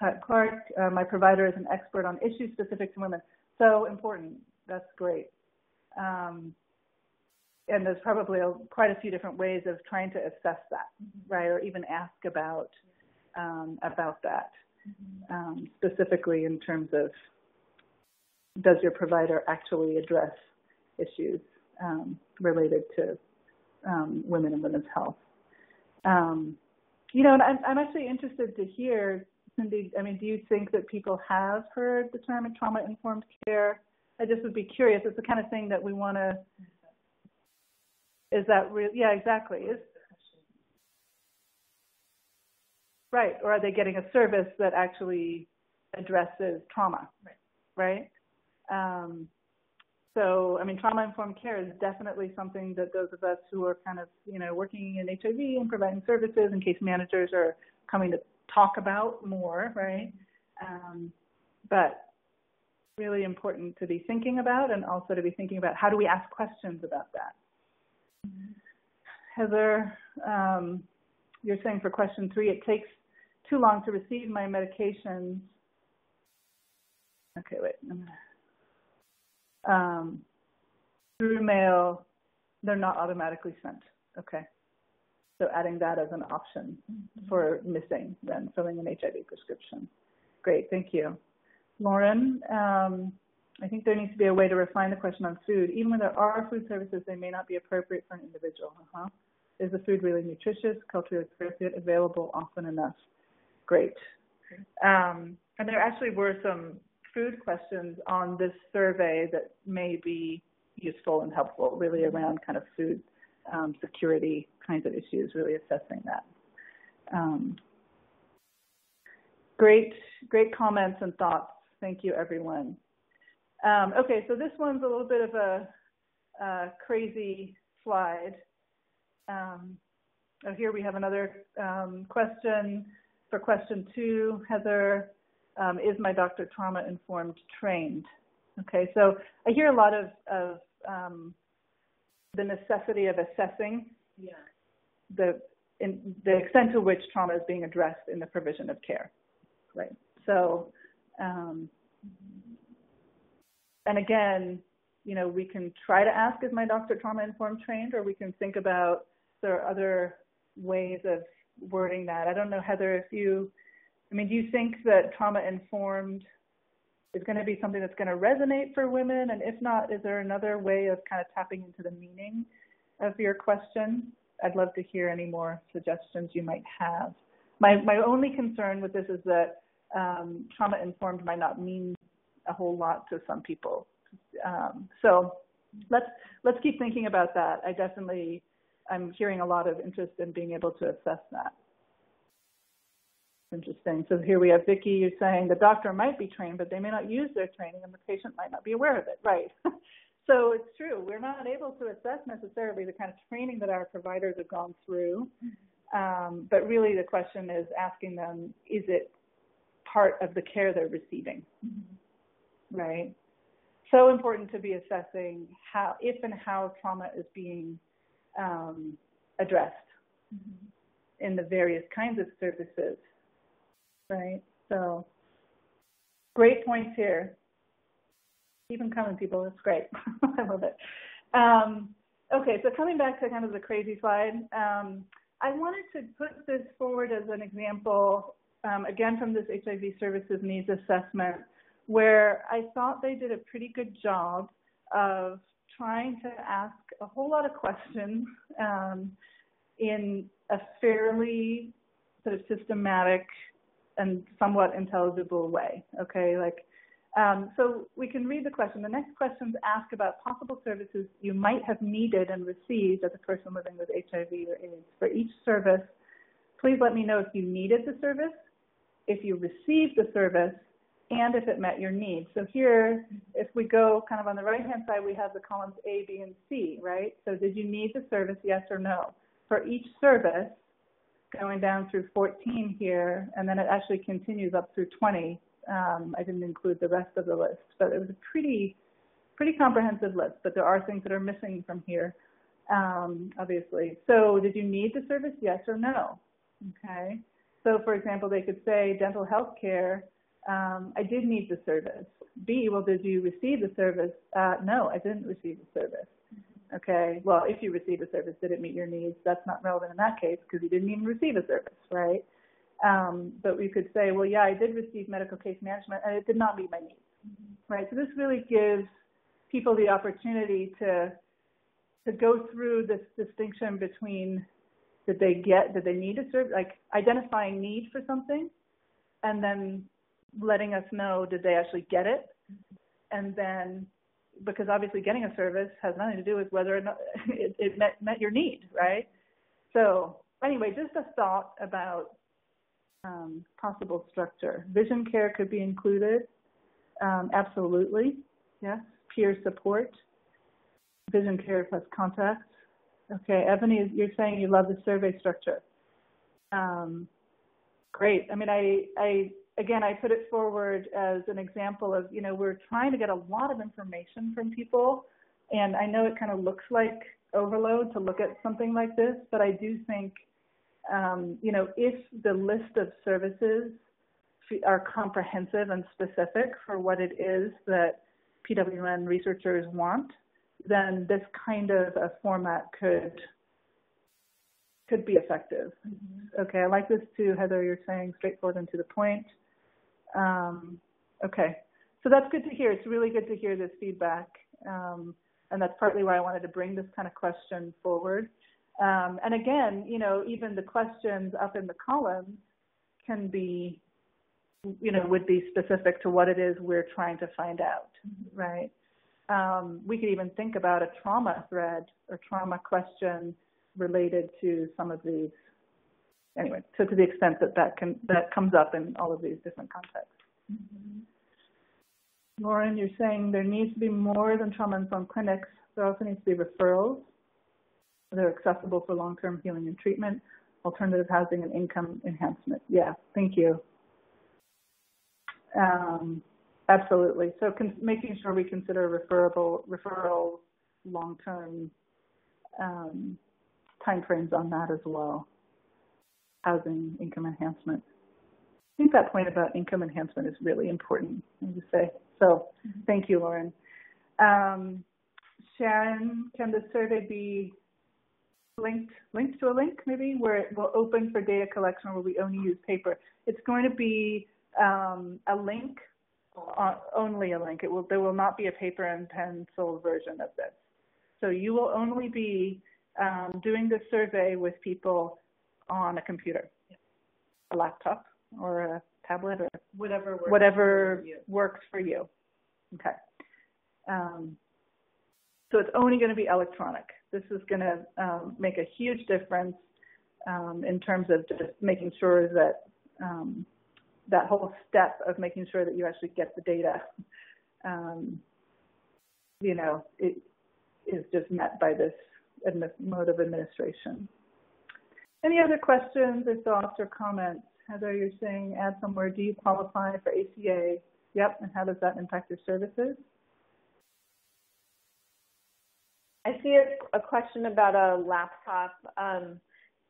Pat Clark. My provider is an expert on issues specific to women. So important. That's great. And there's probably quite a few different ways of trying to assess that, right? Or even ask about that, specifically in terms of, does your provider actually address issues related to women and women's health? And I'm actually interested to hear, Cindy, do you think that people have heard the term trauma-informed care? I just would be curious. It's the kind of thing that we want to, is that real? Yeah, exactly. Right, or are they getting a service that actually addresses trauma, right? So, trauma-informed care is definitely something that those of us who are kind of, working in HIV and providing services and case managers are coming to talk about more, right? But really important to be thinking about, and also to be thinking about how do we ask questions about that. Heather, you're saying for question 3, it takes too long to receive my medications. Okay, wait. Through mail, they're not automatically sent. Okay. So adding that as an option for missing, then filling an HIV prescription. Great, thank you. Lauren, I think there needs to be a way to refine the question on food. Even when there are food services, they may not be appropriate for an individual. Is the food really nutritious, culturally appropriate, available often enough? Great. And there actually were some food questions on this survey that may be useful and helpful, really around kind of food security kinds of issues, really assessing that. Great comments and thoughts. Thank you, everyone. Okay, so this one's a little bit of a crazy slide. Here we have another question. For question 2, Heather, is my doctor trauma-informed trained? Okay, so I hear a lot of the necessity of assessing the extent to which trauma is being addressed in the provision of care, right? So, and again, we can try to ask, is my doctor trauma-informed trained, or we can think about there are other ways of wording that. I don't know, Heather, if you, do you think that trauma-informed is going to be something that's going to resonate for women? And if not, is there another way of kind of tapping into the meaning of your question? I'd love to hear any more suggestions you might have. My only concern with this is that trauma-informed might not mean a whole lot to some people. So let's keep thinking about that. I'm hearing a lot of interest in being able to assess that. Interesting. So here we have Vicki, you're saying the doctor might be trained, but they may not use their training and the patient might not be aware of it. Right. So it's true. We're not able to assess necessarily the kind of training that our providers have gone through. But really the question is asking them, is it part of the care they're receiving? Right. So important to be assessing if and how trauma is being addressed in the various kinds of services. Right, so great points here. Keep them coming, people. It's great. I love it. Okay, so coming back to kind of the crazy slide, I wanted to put this forward as an example, again from this HIV services needs assessment, where I thought they did a pretty good job of trying to ask a whole lot of questions in a fairly sort of systematic and somewhat intelligible way, okay? Like, So we can read the question. The next questions ask about possible services you might have needed and received as a person living with HIV or AIDS. For each service, please let me know if you needed the service, if you received the service, and if it met your needs. So here, if we go kind of on the right-hand side, we have the columns A, B, and C, right? So did you need the service, yes or no? For each service, going down through 14 here, and then it actually continues up through 20. I didn't include the rest of the list, but it was a pretty comprehensive list, but there are things that are missing from here, obviously. So did you need the service, yes or no? Okay. So for example, they could say dental health care, I did need the service. B, well, did you receive the service? No, I didn't receive the service. Okay, well, if you received a service, did it meet your needs? That's not relevant in that case because you didn't even receive a service, right? But we could say, well, yeah, I did receive medical case management and it did not meet my needs, right? So this really gives people the opportunity to go through this distinction between did they need a service, like identifying need for something, and then letting us know did they actually get it, and then because obviously getting a service has nothing to do with whether or not it met your need, right? So anyway, just a thought about possible structure. Vision care could be included, absolutely, yes. Peer support, vision care plus contacts. Okay, Ebony, you're saying you love the survey structure. Great. I mean, I put it forward as an example of, we're trying to get a lot of information from people, and I know it kind of looks like overload to look at something like this, but I do think, if the list of services are comprehensive and specific for what it is that PWN researchers want, then this kind of a format could be effective. Mm-hmm. Okay, I like this too, Heather, you're saying straightforward and to the point. Okay, so that's good to hear. It's really good to hear this feedback, and that's partly why I wanted to bring this kind of question forward. And again, even the questions up in the columns can be, would be specific to what it is we're trying to find out, right? We could even think about a trauma thread or trauma question related to some of these. Anyway, so to the extent that comes up in all of these different contexts. Mm-hmm. Lauren, you're saying there needs to be more than trauma-informed clinics. There also needs to be referrals. They're accessible for long-term healing and treatment, alternative housing, and income enhancement. Yeah, thank you. Absolutely. So making sure we consider referral long-term timeframes on that as well. Housing, income enhancement. I think that point about income enhancement is really important, I need to say. So thank you, Lauren. Sharon, can the survey be linked to a link maybe where it will open for data collection or will we only use paper? It's going to be a link, only a link. There will not be a paper and pencil version of this. So you will only be doing the survey with people on a computer, a laptop or a tablet or whatever works for you. Okay. So it's only going to be electronic. This is going to make a huge difference in terms of just making sure that that whole step of making sure that you actually get the data, it is just met by this mode of administration. Any other questions or thoughts or comments? Heather, you're saying add somewhere, do you qualify for ACA? Yep, and how does that impact your services? I see a question about a laptop.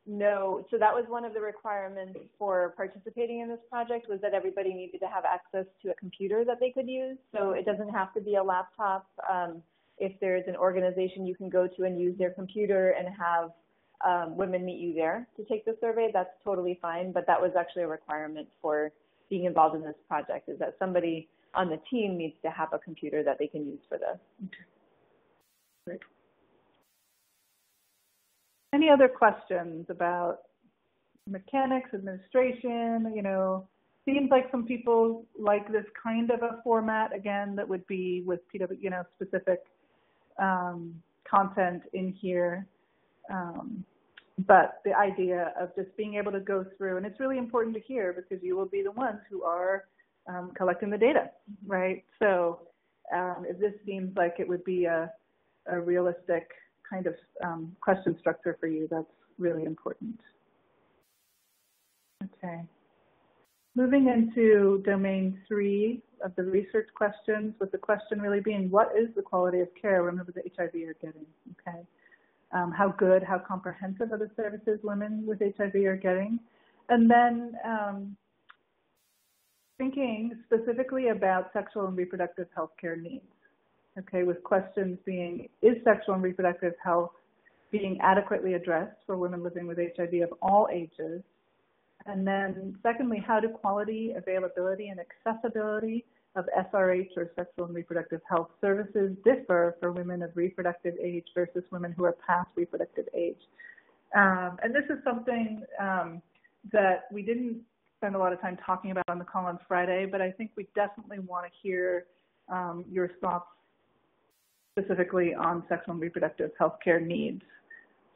No, so that was one of the requirements for participating in this project was that everybody needed to have access to a computer that they could use. So it doesn't have to be a laptop. If there's an organization you can go to and use their computer and have women meet you there to take the survey, that's totally fine. But that was actually a requirement for being involved in this project, is that somebody on the team needs to have a computer that they can use for this. Okay. Great. Any other questions about mechanics, administration, seems like some people like this kind of a format, again, that would be with PW, specific content in here. But the idea of just being able to go through, and it's really important to hear because you will be the ones who are collecting the data, right? So if this seems like it would be a realistic kind of question structure for you, that's really important. Okay. Moving into domain 3 of the research questions, with the question really being, what is the quality of care women with HIV are getting, okay? How good, how comprehensive are the services women with HIV are getting? And then thinking specifically about sexual and reproductive health care needs, okay, with questions being, is sexual and reproductive health being adequately addressed for women living with HIV of all ages? And then secondly, how do quality, availability, and accessibility of SRH or sexual and reproductive health services differ for women of reproductive age versus women who are past reproductive age? And this is something that we didn't spend a lot of time talking about on the call on Friday, but I think we definitely want to hear your thoughts specifically on sexual and reproductive health care needs.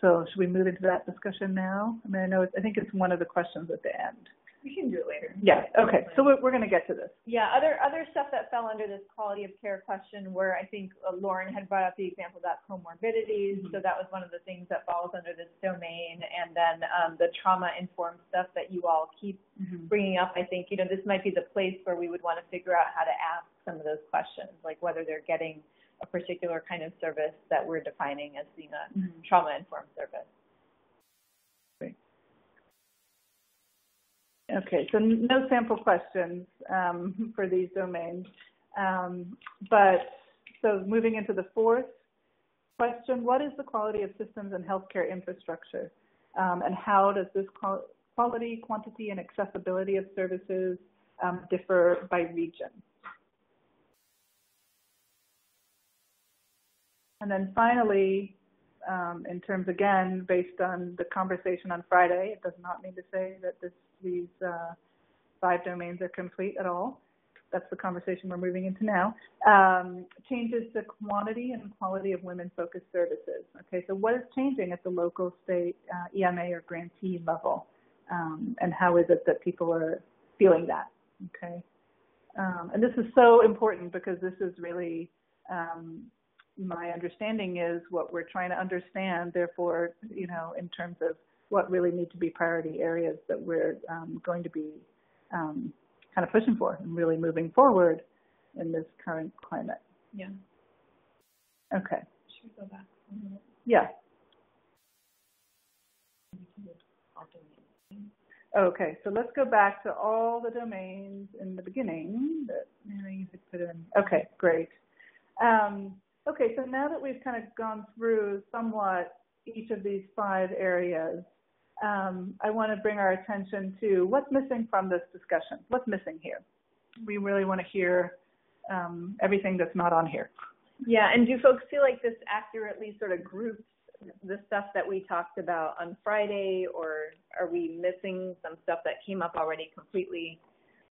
So should we move into that discussion now? I mean, I think it's one of the questions at the end. We can do it later. Yeah, okay, so we're going to get to this. Yeah, other stuff that fell under this quality of care question where I think Lauren had brought up the example about comorbidities, so that was one of the things that falls under this domain, and then the trauma-informed stuff that you all keep bringing up. I think, this might be the place where we would want to figure out how to ask some of those questions, like whether they're getting a particular kind of service that we're defining as being a trauma-informed service. Okay, so no sample questions for these domains. But so moving into the fourth question, what is the quality of systems and healthcare infrastructure? And how does this quality, quantity, and accessibility of services differ by region? And then finally, in terms, again, based on the conversation on Friday, it does not mean to say that these 5 domains are complete at all. That's the conversation we're moving into now. Changes to quantity and quality of women-focused services. Okay, so what is changing at the local, state, EMA, or grantee level? And how is it that people are feeling that? Okay, and this is so important because this is really, my understanding is what we're trying to understand, therefore, in terms of what really need to be priority areas that we're going to be kind of pushing for and really moving forward in this current climate. Yeah. Okay. Should we go back? Yeah. Okay, so let's go back to all the domains in the beginning that you could put in. Okay, great. Okay, so now that we've kind of gone through somewhat each of these 5 areas, I want to bring our attention to what's missing from this discussion. What's missing here? We really want to hear everything that's not on here. Yeah, and do folks feel like this accurately sort of groups the stuff that we talked about on Friday, or are we missing some stuff that came up already completely?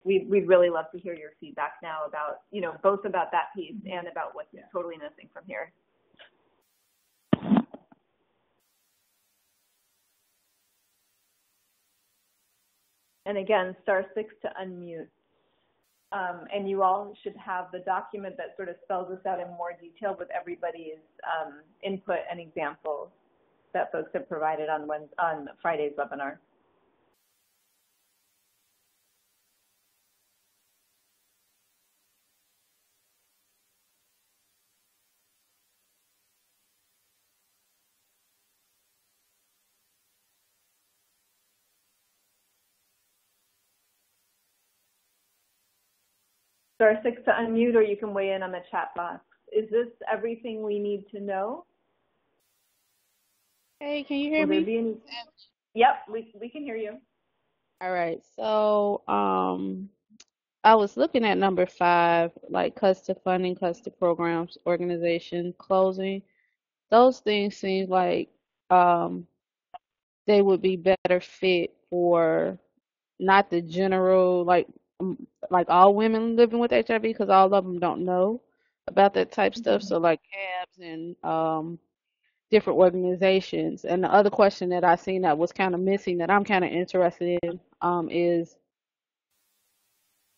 We'd really love to hear your feedback now about, both about that piece and about what's totally missing from here. And again, *6 to unmute. And you all should have the document that sort of spells this out in more detail with everybody's input and examples that folks have provided on Friday's webinar. *6 to unmute, or you can weigh in on the chat box. Is this everything we need to know? Hey, can you hear me? Yep, we can hear you. All right, so I was looking at number 5, like custom funding, custom programs, organization, closing. Those things seem like they would be better fit for not the general, like like all women living with HIV because all of them don't know about that type stuff. So like CABS and different organizations. And the other question that I seen that was kind of missing that I'm kind of interested in is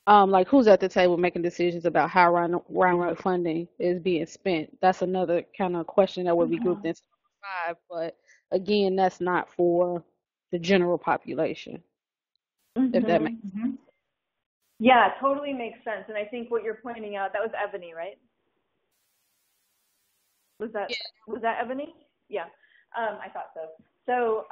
like who's at the table making decisions about how round funding is being spent. That's another kind of question that would be grouped into number 5. But again, that's not for the general population, if that makes sense. Yeah, totally makes sense. And I think what you're pointing out, that was Ebony, right? Was that Ebony? Yeah, I thought so. So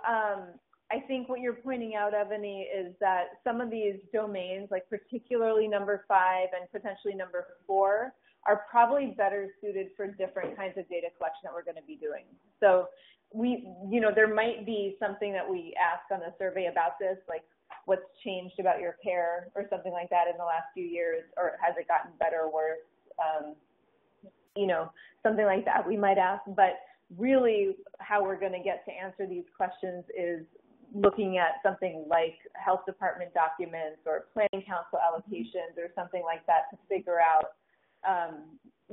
I think what you're pointing out, Ebony, is that some of these domains, like particularly number 5 and potentially number 4, are probably better suited for different kinds of data collection that we're going to be doing. So there might be something that we ask on the survey about this, like what's changed about your care or something like that in the last few years, or has it gotten better or worse? Something like that we might ask. But really how we're going to get to answer these questions is looking at something like health department documents or planning council allocations or something like that to figure out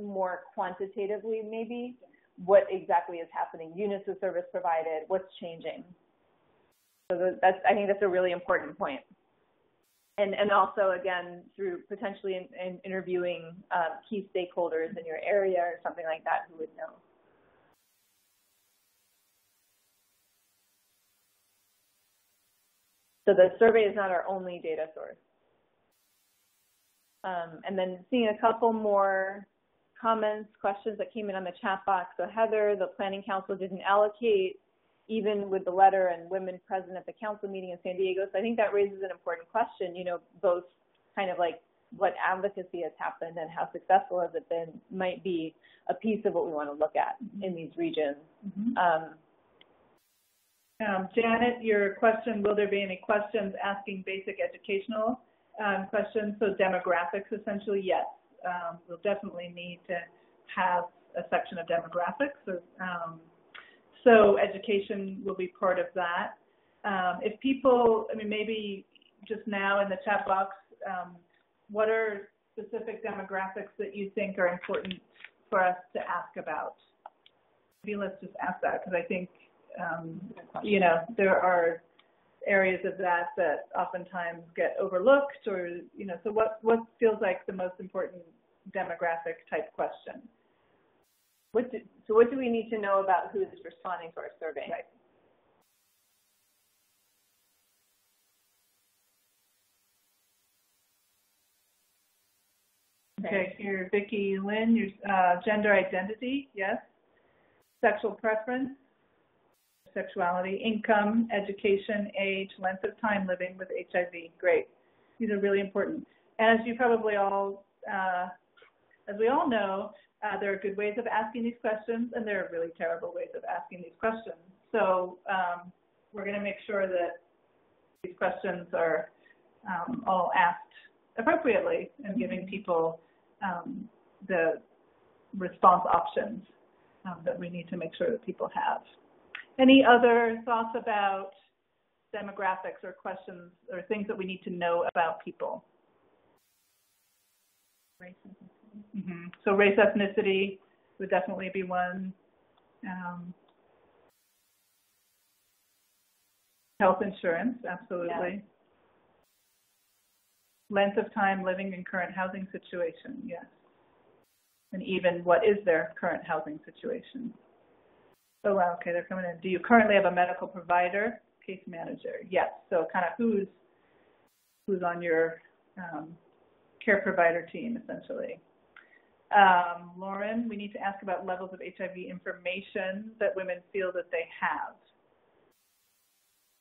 more quantitatively maybe what exactly is happening, units of service provided, what's changing. So I think that's a really important point. And also, again, through potentially interviewing key stakeholders in your area or something like that who would know. So the survey is not our only data source. And then seeing a couple more comments, questions that came in on the chat box. So Heather, the Planning Council didn't allocate even with the letter and women present at the council meeting in San Diego. So I think that raises an important question, both kind of like what advocacy has happened and how successful has it been might be a piece of what we want to look at in these regions. Janet, your question, will there be any questions asking basic educational questions? So demographics, essentially, yes. We'll definitely need to have a section of demographics. So education will be part of that. If people, maybe just now in the chat box, what are specific demographics that you think are important for us to ask about? Maybe let's just ask that, because I think, there are areas of that oftentimes get overlooked, or, so what feels like the most important demographic type question? So what do we need to know about who's responding to our survey? Right. Okay, here, Vicki Lynn, your gender identity, yes. Sexual preference, sexuality, income, education, age, length of time living with HIV. Great. These are really important. And as you probably all, as we all know, there are good ways of asking these questions, and there are really terrible ways of asking these questions. So we're going to make sure that these questions are all asked appropriately and giving people the response options that we need to make sure that people have. Any other thoughts about demographics or questions or things that we need to know about people? Race. So race, ethnicity would definitely be one. Health insurance, absolutely. Yeah. Length of time living in current housing situation, yes. And even what is their current housing situation? Oh, wow, okay, they're coming in. Do you currently have a medical provider? Case manager, yes. So kind of who's on your care provider team, essentially. Lauren, we need to ask about levels of HIV information that women feel that they have.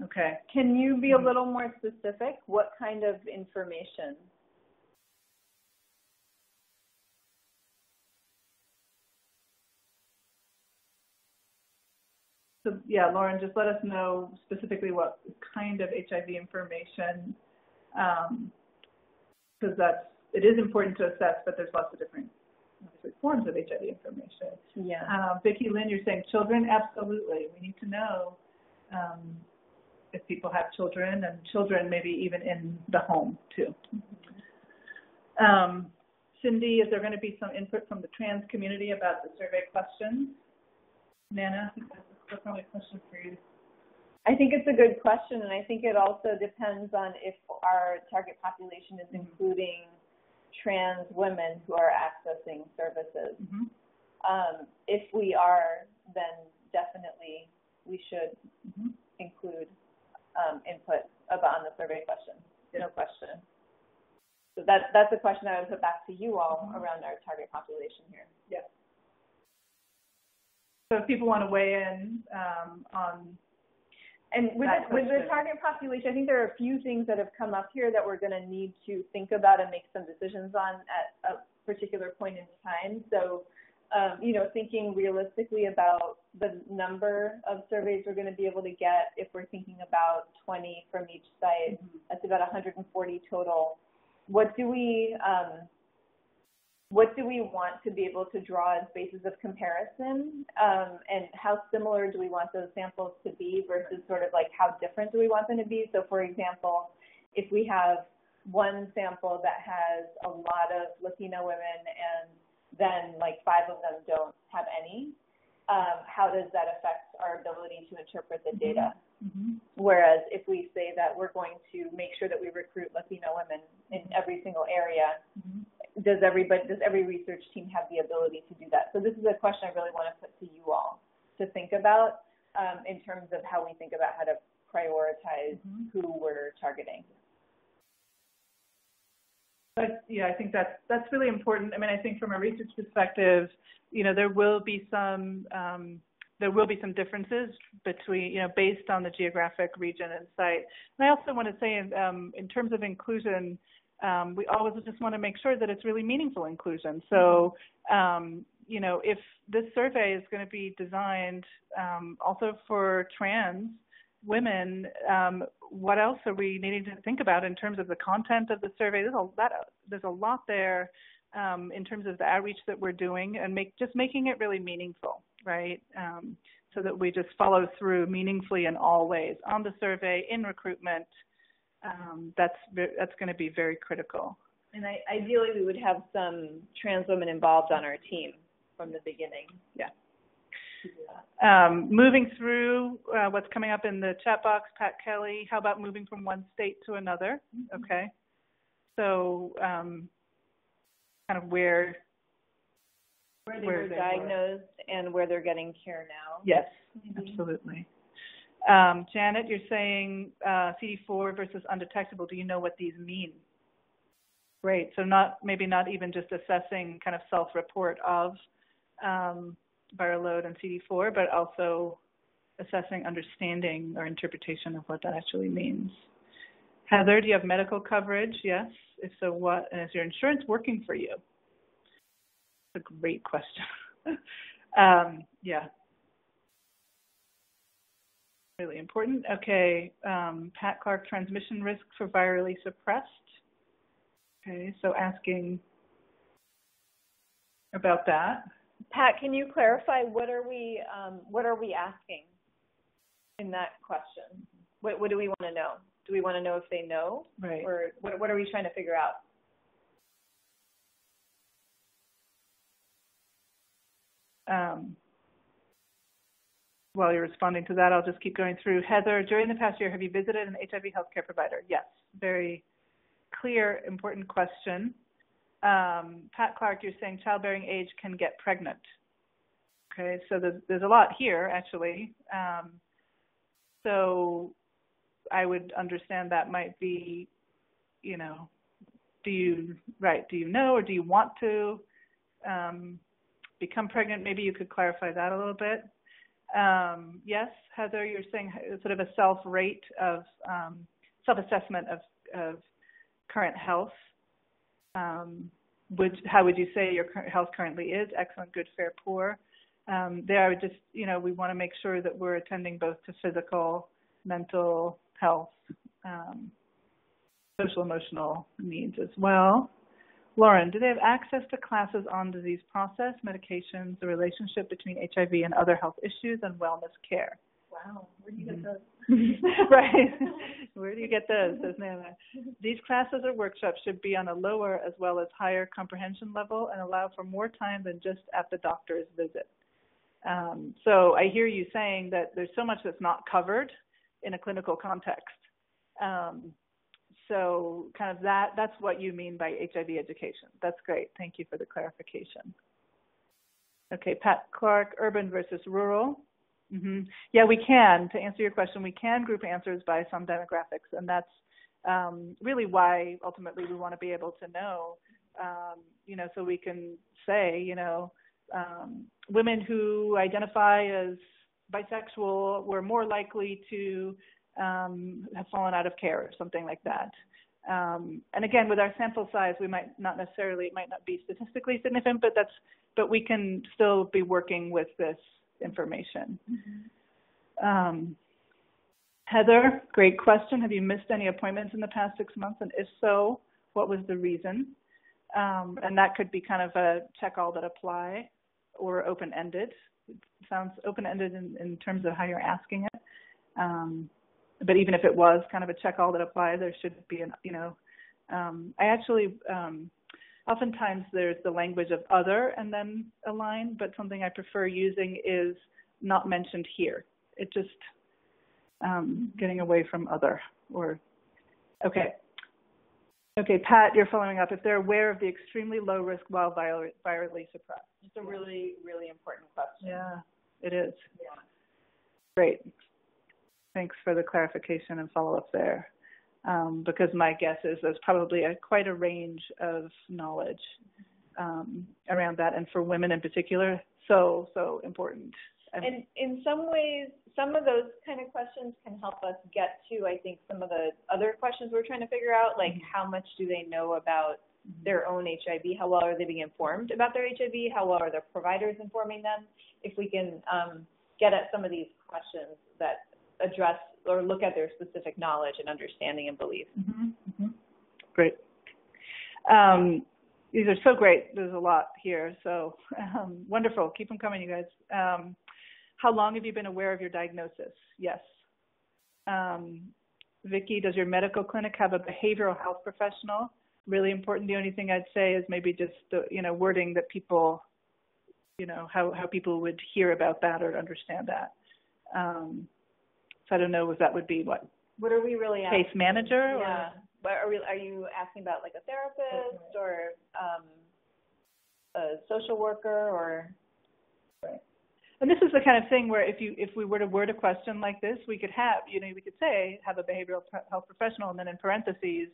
Okay. Can you be a little more specific? What kind of information? So, yeah, Lauren, just let us know specifically what kind of HIV information, because it is important to assess, but there's lots of different forms of HIV information. Yeah. Vicki Lynn, you're saying children? Absolutely. We need to know if people have children, and children maybe even in the home too. Cindy, is there going to be some input from the trans community about the survey questions? Nana, I think that's probably a question for you. I think it's a good question, and I think it also depends on if our target population is including trans women who are accessing services. If we are, then definitely we should include input on the survey question, no question. So that's a question I would put back to you all around our target population here. Yeah. So if people want to weigh in on and with the target population, I think there are a few things that have come up here that we're going to need to think about and make some decisions on at a particular point in time. So, you know, thinking realistically about the number of surveys we're going to be able to get, if we're thinking about 20 from each site, that's about 140 total. What do we want to be able to draw as bases of comparison, and how similar do we want those samples to be versus sort of like how different do we want them to be? So for example, if we have one sample that has a lot of Latino women and then like 5 of them don't have any, how does that affect our ability to interpret the data? Whereas if we say that we're going to make sure that we recruit Latino women in every single area, does every research team have the ability to do that? So this is a question I really want to put to you all to think about in terms of how we think about how to prioritize who we're targeting. But yeah, I think that's really important. I mean, I think from a research perspective, you know, there will be some differences between, you know, based on the geographic region and site. And I also want to say, in terms of inclusion, we always just want to make sure that it's really meaningful inclusion. So, you know, if this survey is going to be designed also for trans women, what else are we needing to think about in terms of the content of the survey? There's a lot there in terms of the outreach that we're doing, and just making it really meaningful, right? So that we just follow through meaningfully in all ways on the survey, in recruitment. That's going to be very critical. And ideally, we would have some trans women involved on our team from the beginning. Yeah. Moving through what's coming up in the chat box, Pat Kelly, how about moving from one state to another? Okay. So kind of where they were diagnosed and where they're getting care now. Yes, absolutely. Janet, you're saying CD4 versus undetectable. Do you know what these mean? Great. So maybe not even just assessing kind of self-report of viral load and CD4, but also assessing understanding or interpretation of what that actually means. Heather, do you have medical coverage? Yes. If so, what? And is your insurance working for you? That's a great question. Yeah. Really important. Okay. Pat Clark, transmission risk for virally suppressed. Okay, so asking about that. Pat, can you clarify what are we asking in that question? What do we want to know? Do we want to know if they know? Right. Or what are we trying to figure out? While you're responding to that, I'll just keep going through. Heather, during the past year, have you visited an HIV healthcare provider? Yes. Very clear, important question. Pat Clark, you're saying childbearing age can get pregnant. Okay, so there's a lot here, actually. So I would understand that might be, you know, do you know, or do you want to become pregnant? Maybe you could clarify that a little bit. Yes, Heather, you're saying sort of a self-assessment of current health. How would you say your current health currently is? Excellent, good, fair, poor. There I would just, you know, we want to make sure that we're attending both to physical, mental health, social, emotional needs as well. Lauren, do they have access to classes on disease process, medications, the relationship between HIV and other health issues, and wellness care? Wow, where do you get those? Right. Where do you get those? Says Nana. These classes or workshops should be on a lower as well as higher comprehension level and allow for more time than just at the doctor's visit. So I hear you saying that there's so much that's not covered in a clinical context. So kind of that's what you mean by HIV education. That's great. Thank you for the clarification. Okay, Pat Clark, urban versus rural. Mm-hmm. Yeah, we can. To answer your question, we can group answers by some demographics, and that's really why ultimately we want to be able to know, so we can say, women who identify as bisexual were more likely to have fallen out of care or something like that. And again, with our sample size, it might not be statistically significant, but we can still be working with this information. Mm-hmm. Heather, great question. Have you missed any appointments in the past 6 months? And if so, what was the reason? And that could be kind of a check all that apply or open-ended. It sounds open-ended in terms of how you're asking it. But even if it was kind of a check all that apply, there should be I actually, oftentimes there's the language of other and then a line, but something I prefer using is not mentioned here. It just, getting away from other okay. Okay, Pat, you're following up. If they're aware of the extremely low risk while virally suppressed. It's a really, really important question. Yeah, it is. Yeah. Great. Thanks for the clarification and follow-up there, because my guess is there's probably quite a range of knowledge around that, and for women in particular, so important. And in some ways, some of those kind of questions can help us get to, I think, some of the other questions we're trying to figure out, like how much do they know about their own HIV? How well are they being informed about their HIV? How well are their providers informing them? If we can get at some of these questions that address or look at their specific knowledge and understanding and belief. Mm-hmm. Mm-hmm. Great. These are so great. There's a lot here. So wonderful. Keep them coming, you guys. How long have you been aware of your diagnosis? Yes. Vicki, does your medical clinic have a behavioral health professional? Really important. The only thing I'd say is maybe just the, wording that people, how people would hear about that or understand that. So I don't know if that would be what are we really asking? Case manager? Yeah. But are you asking about like a therapist or a social worker or? Right. And this is the kind of thing where if we were to word a question like this, we could have, we could say have a behavioral health professional, and then in parentheses,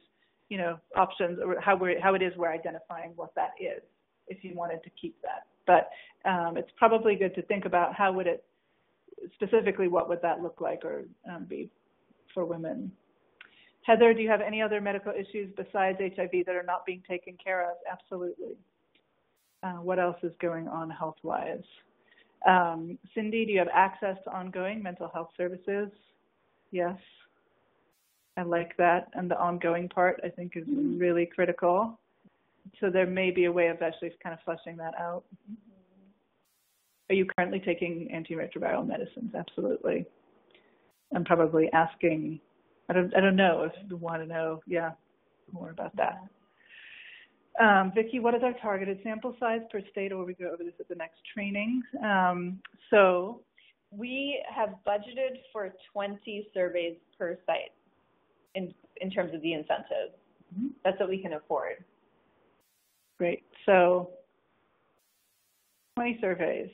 options or how it is we're identifying what that is, if you wanted to keep that. But it's probably good to think about how would it specifically, what would that look like or be for women. Heather, do you have any other medical issues besides HIV that are not being taken care of? Absolutely. What else is going on health-wise? Cindy, do you have access to ongoing mental health services? Yes. I like that. And the ongoing part, I think, is really critical. So there may be a way of actually kind of fleshing that out. Are you currently taking antiretroviral medicines? Absolutely. I'm probably asking, I don't know if you want to know, more about that. Vicki, what is our targeted sample size per state, or will we go over this at the next training? So we have budgeted for 20 surveys per site in terms of the incentive. Mm-hmm. That's what we can afford. Great. So 20 surveys.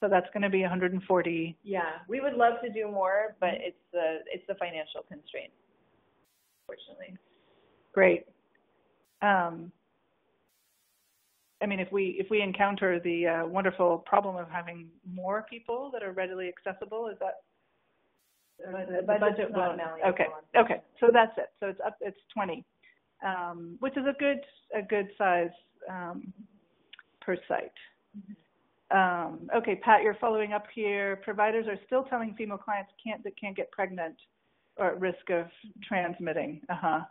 So that's going to be 140. Yeah, we would love to do more, but it's the financial constraint, unfortunately. Great. If we encounter the wonderful problem of having more people that are readily accessible, is that the budget won't malleable. Okay. So that's it. So it's 20, which is a good size per site. Mm-hmm. Okay, Pat, you're following up here. Providers are still telling female clients that can't get pregnant or at risk of transmitting. Yeah.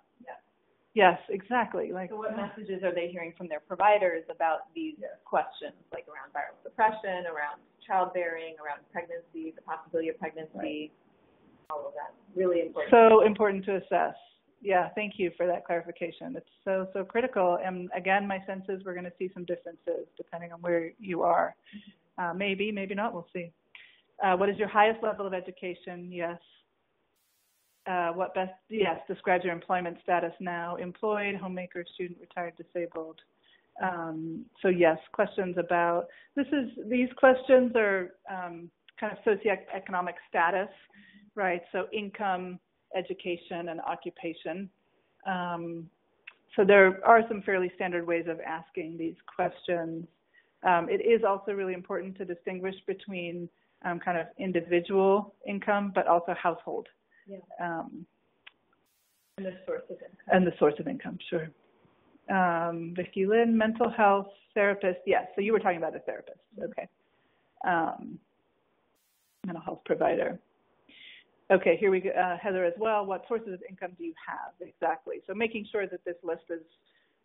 Yes, exactly. So what messages are they hearing from their providers about these questions, like around viral suppression, around childbearing, around pregnancy, the possibility of pregnancy, all of that? really important. So important to assess. Yeah, thank you for that clarification. It's so critical. And again, my sense is we're going to see some differences depending on where you are. Maybe not, we'll see. What is your highest level of education? Yes. What best, yes, describes your employment status now, employed, homemaker, student, retired, disabled. So yes, questions about, these questions are kind of socioeconomic status, right? So income, education, and occupation. So there are some fairly standard ways of asking these questions. It is also really important to distinguish between kind of individual income, but also household. Yeah. And the source of income. And the source of income, sure. Vicki Lynn, mental health therapist. Yes, so you were talking about a therapist. Okay. Mental health provider. Okay, here we go. Heather as well. What sources of income do you have? Exactly. So making sure that this list is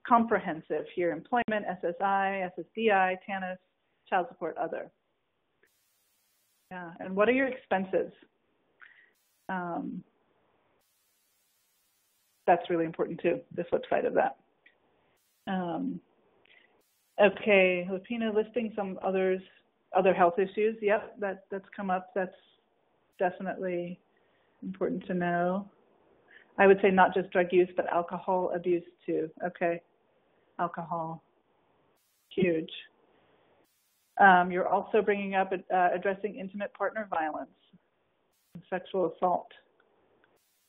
comprehensive here. Employment, SSI, SSDI, TANF, child support, other. Yeah, and what are your expenses? That's really important too, the flip side of that. Okay, Lupina listing some other health issues. Yep, that's come up. That's definitely important to know. I would say not just drug use, but alcohol abuse too. Okay, alcohol, huge. You're also bringing up addressing intimate partner violence, sexual assault,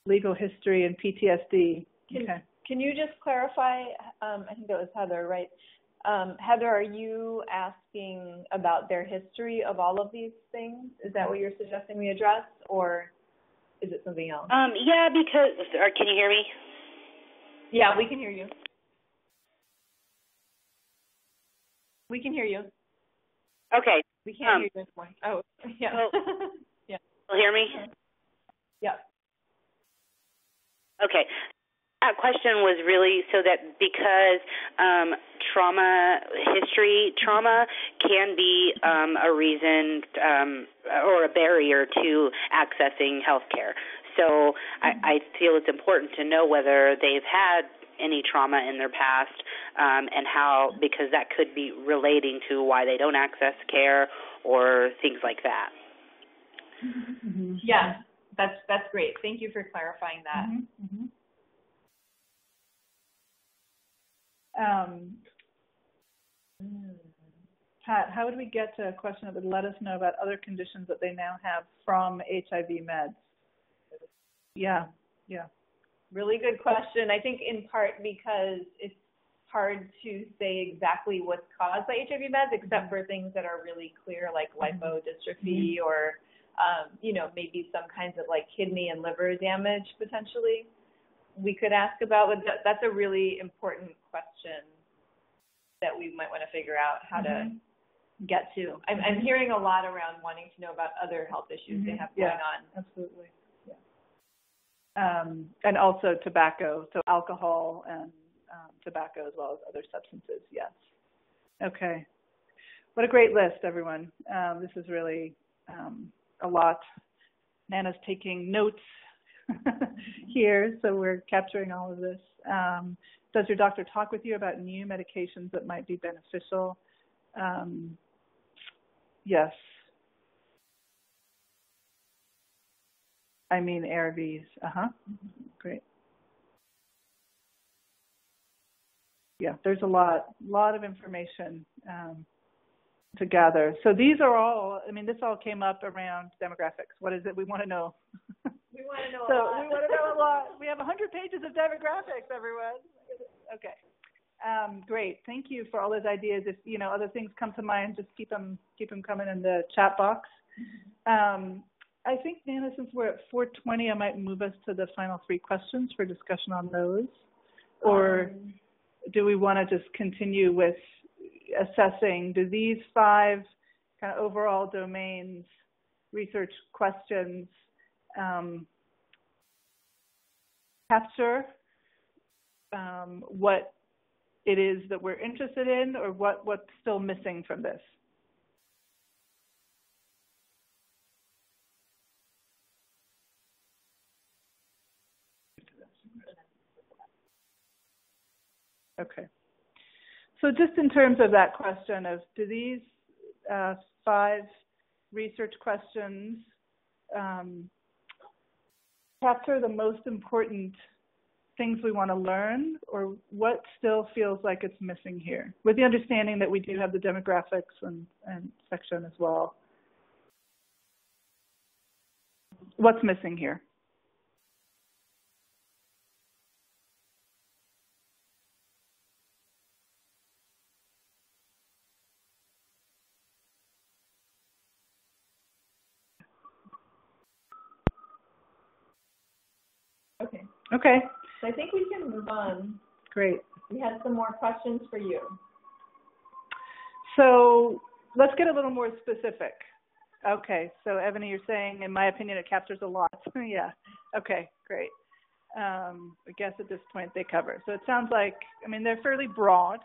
legal history, and PTSD. Okay. Can you just clarify, I think that was Heather, right? Heather, are you asking about their history of all of these things? Is that what you're suggesting we address, or is it something else? Yeah, because, can you hear me? Yeah, we can hear you. We can hear you. Okay. We can't hear you anymore. Oh, yeah. Well, yeah. You'll hear me? Yeah. Okay. That question was really so that because trauma can be a reason or a barrier to accessing health care. So I feel it's important to know whether they've had any trauma in their past and how, because that could be relating to why they don't access care or things like that. Mm-hmm. Yeah, that's great. Thank you for clarifying that. Mm-hmm. Pat, how would we get to a question that would let us know about other conditions that they now have from HIV meds? Yeah. Really good question. I think in part because it's hard to say exactly what's caused by HIV meds, except for things that are really clear, like lipodystrophy or, maybe some kinds of like kidney and liver damage potentially we could ask about. But that's a really important question that we might want to figure out how to get to. I'm hearing a lot around wanting to know about other health issues they have going on. Absolutely. And also tobacco, so alcohol and tobacco as well as other substances, yes. Okay. What a great list, everyone. This is really a lot. Nana's taking notes here, so we're capturing all of this. Does your doctor talk with you about new medications that might be beneficial? Yes. I mean ARVs. Great. Yeah, there's a lot of information to gather. So these are all, this all came up around demographics. What is it we want to know? We want to know a lot. We want to know a lot. We have 100 pages of demographics, everyone. Okay. Great. Thank you for all those ideas. If, other things come to mind, just keep them coming in the chat box. I think, Nana, since we're at 4:20, I might move us to the final 3 questions for discussion on those. Or do we want to just continue with assessing, do these 5 kind of overall domains, research questions, capture what it is that we're interested in, or what's still missing from this? Okay. So just in terms of that question of, do these 5 research questions capture the most important things we want to learn, or what still feels like it's missing here? With the understanding that we do have the demographics and section as well. What's missing here? Okay. Okay. So I think we can move on. Great. We have some more questions for you. So let's get a little more specific. Okay. So Ebony, you're saying, in my opinion, it captures a lot. Yeah. Okay. Great. I guess at this point they cover. So it sounds like, I mean, they're fairly broad,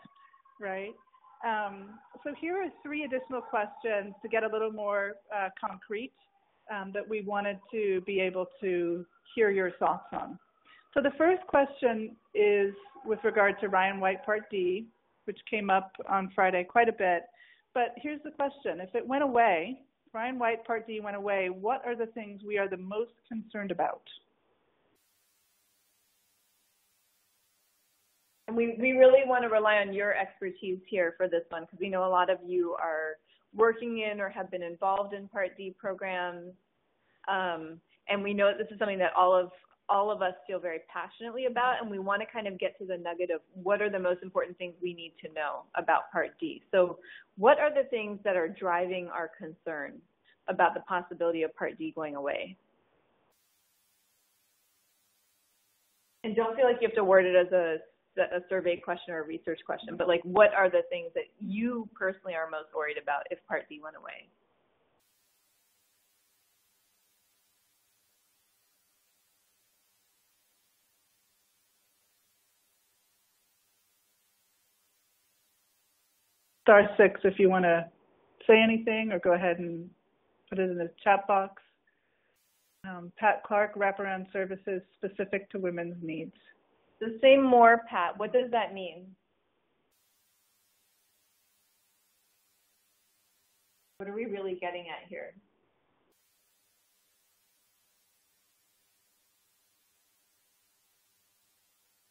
right? So here are 3 additional questions to get a little more concrete that we wanted to be able to hear your thoughts on. So the first question is with regard to Ryan White Part D, which came up on Friday quite a bit. But here's the question. If it went away, Ryan White Part D went away, what are the things we are the most concerned about? And we really want to rely on your expertise here for this one, because we know a lot of you are working in or have been involved in Part D programs. And we know that this is something that all of us feel very passionately about, and we want to kind of get to the nugget of what are the most important things we need to know about Part D. So what are the things that are driving our concern about the possibility of Part D going away? And don't feel like you have to word it as a survey question or a research question, but like, what are the things that you personally are most worried about if Part D went away? Star 6 if you want to say anything, or go ahead and put it in the chat box. Pat Clark, wraparound services specific to women's needs. So say more, Pat. What does that mean? What are we really getting at here?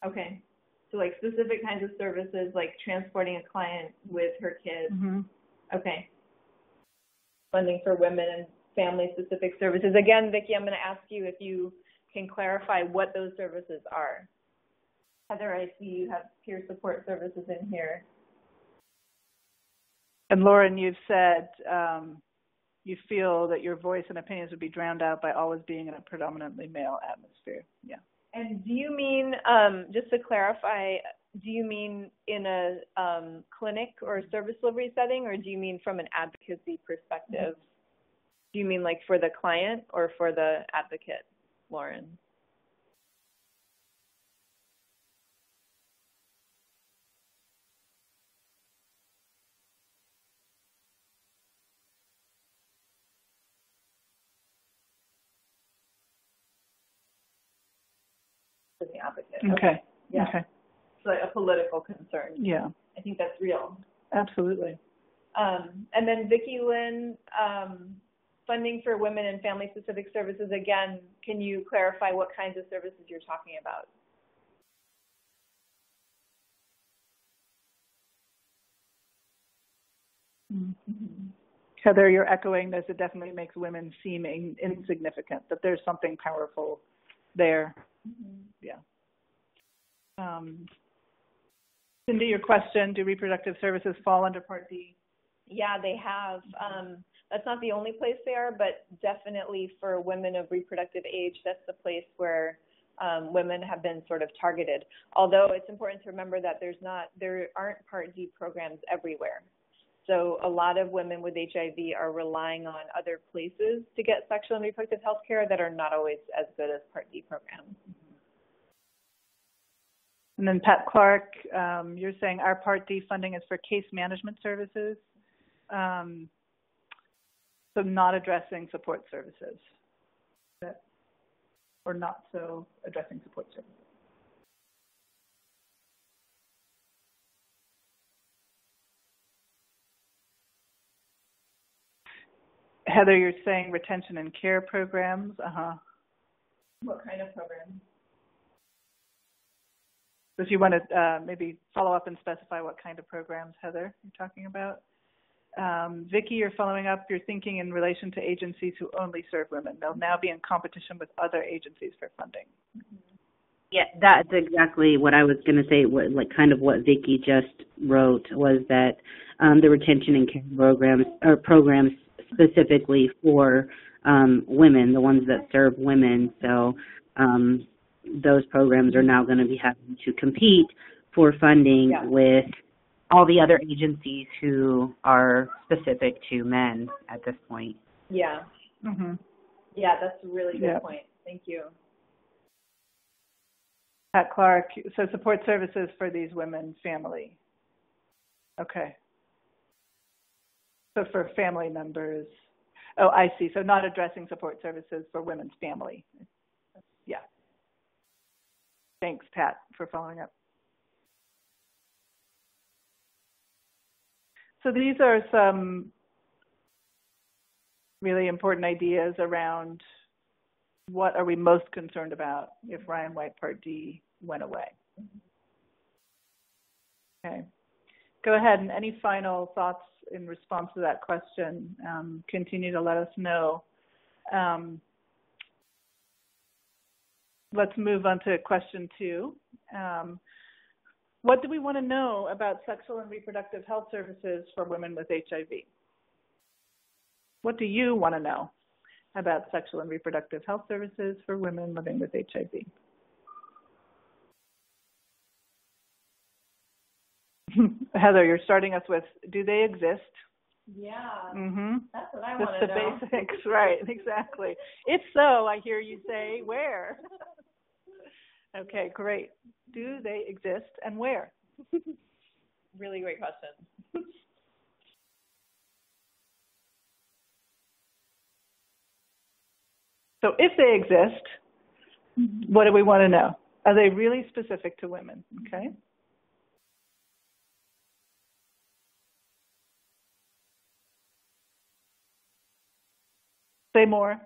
Okay. So like specific kinds of services, like transporting a client with her kids. Mm-hmm. Okay. Funding for women and family-specific services. Again, Vicki, I'm going to ask you if you can clarify what those services are. Heather, I see you have peer support services in here. And Lauren, you've said you feel that your voice and opinions would be drowned out by always being in a predominantly male atmosphere. Yeah. And do you mean, just to clarify, do you mean in a clinic or service delivery setting, or do you mean from an advocacy perspective? Do you mean like for the client or for the advocate, Lauren? For the advocate. Okay. Yeah. Okay. So like a political concern. Yeah. I think that's real. Absolutely. And then Vicki Lynn, funding for women and family-specific services. Again, can you clarify what kinds of services you're talking about? Mm-hmm. Heather, you're echoing this. It definitely makes women seem insignificant, that there's something powerful there. Mm-hmm. Yeah. Cindy, your question, do reproductive services fall under Part D? Yeah, they have. That's not the only place they are, but definitely for women of reproductive age, that's the place where women have been sort of targeted. Although it's important to remember that there aren't Part D programs everywhere. So a lot of women with HIV are relying on other places to get sexual and reproductive health care that are not always as good as Part D programs. And then Pat Clark, you're saying our Part D funding is for case management services, so not addressing support services, or not so addressing support services. Heather, you're saying retention and care programs. What kind of programs? So if you want to maybe follow up and specify what kind of programs, Heather, you're talking about. Vicki, you're following up. You're thinking in relation to agencies who only serve women. They'll now be in competition with other agencies for funding. Yeah, that's exactly what I was going to say. What Vicki just wrote was that the retention and care programs specifically for women, the ones that serve women. So those programs are now going to be having to compete for funding with all the other agencies who are specific to men at this point. Yeah. Mm-hmm. Yeah, that's a really good point. Thank you. Pat Clark, so support services for these women's family. Okay. So for family members. Oh, I see. So not addressing support services for women's family. Yeah. Thanks, Pat, for following up. So these are some really important ideas around what are we most concerned about if Ryan White Part D went away. Okay. Go ahead, and any final thoughts in response to that question, continue to let us know. Let's move on to question 2. What do we want to know about sexual and reproductive health services for women with HIV? What do you want to know about sexual and reproductive health services for women living with HIV? Heather, you're starting us with, do they exist? Yeah, That's what I want to know. Just the basics, right, exactly. If so, I hear you say, where? Okay, great. Do they exist and where? Really great question. So if they exist, what do we want to know? Are they really specific to women? Okay. Say more.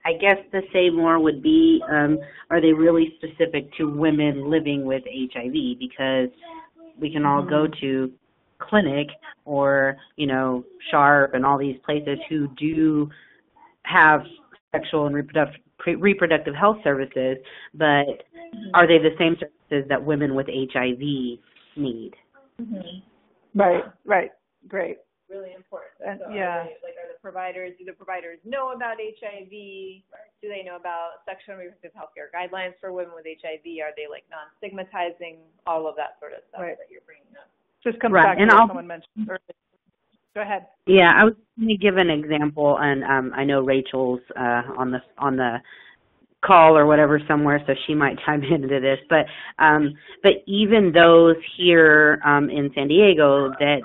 I guess the say more would be, are they really specific to women living with HIV? Because we can all go to clinic or, Sharp and all these places who do have sexual and reproductive health services, but are they the same services that women with HIV need? Right, great. Really important. And, so yeah. Do the providers know about HIV? Do they know about sexual and reproductive health care guidelines for women with HIV? Are they non-stigmatizing? All of that sort of stuff that you're bringing up. Just comes back to what someone mentioned earlier. Go ahead. Yeah, I was going to give an example, and I know Rachel's on the call or whatever somewhere, so she might chime into this. But even those here in San Diego that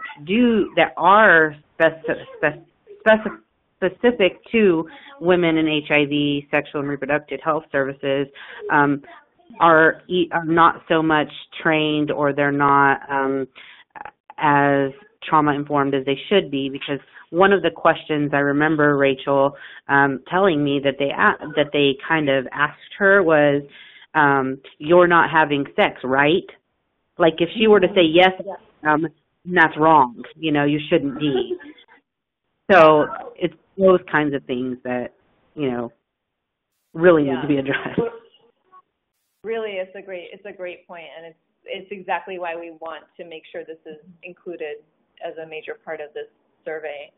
are specific to women in HIV, sexual and reproductive health services, are not so much trained, or they're not as trauma informed as they should be, because one of the questions I remember Rachel telling me that they kind of asked her was, "You're not having sex, right?" Like if she were to say yes, that's wrong. You shouldn't be. So it's those kinds of things that really need to be addressed. Really, it's a great point, and it's exactly why we want to make sure this is included as a major part of this survey.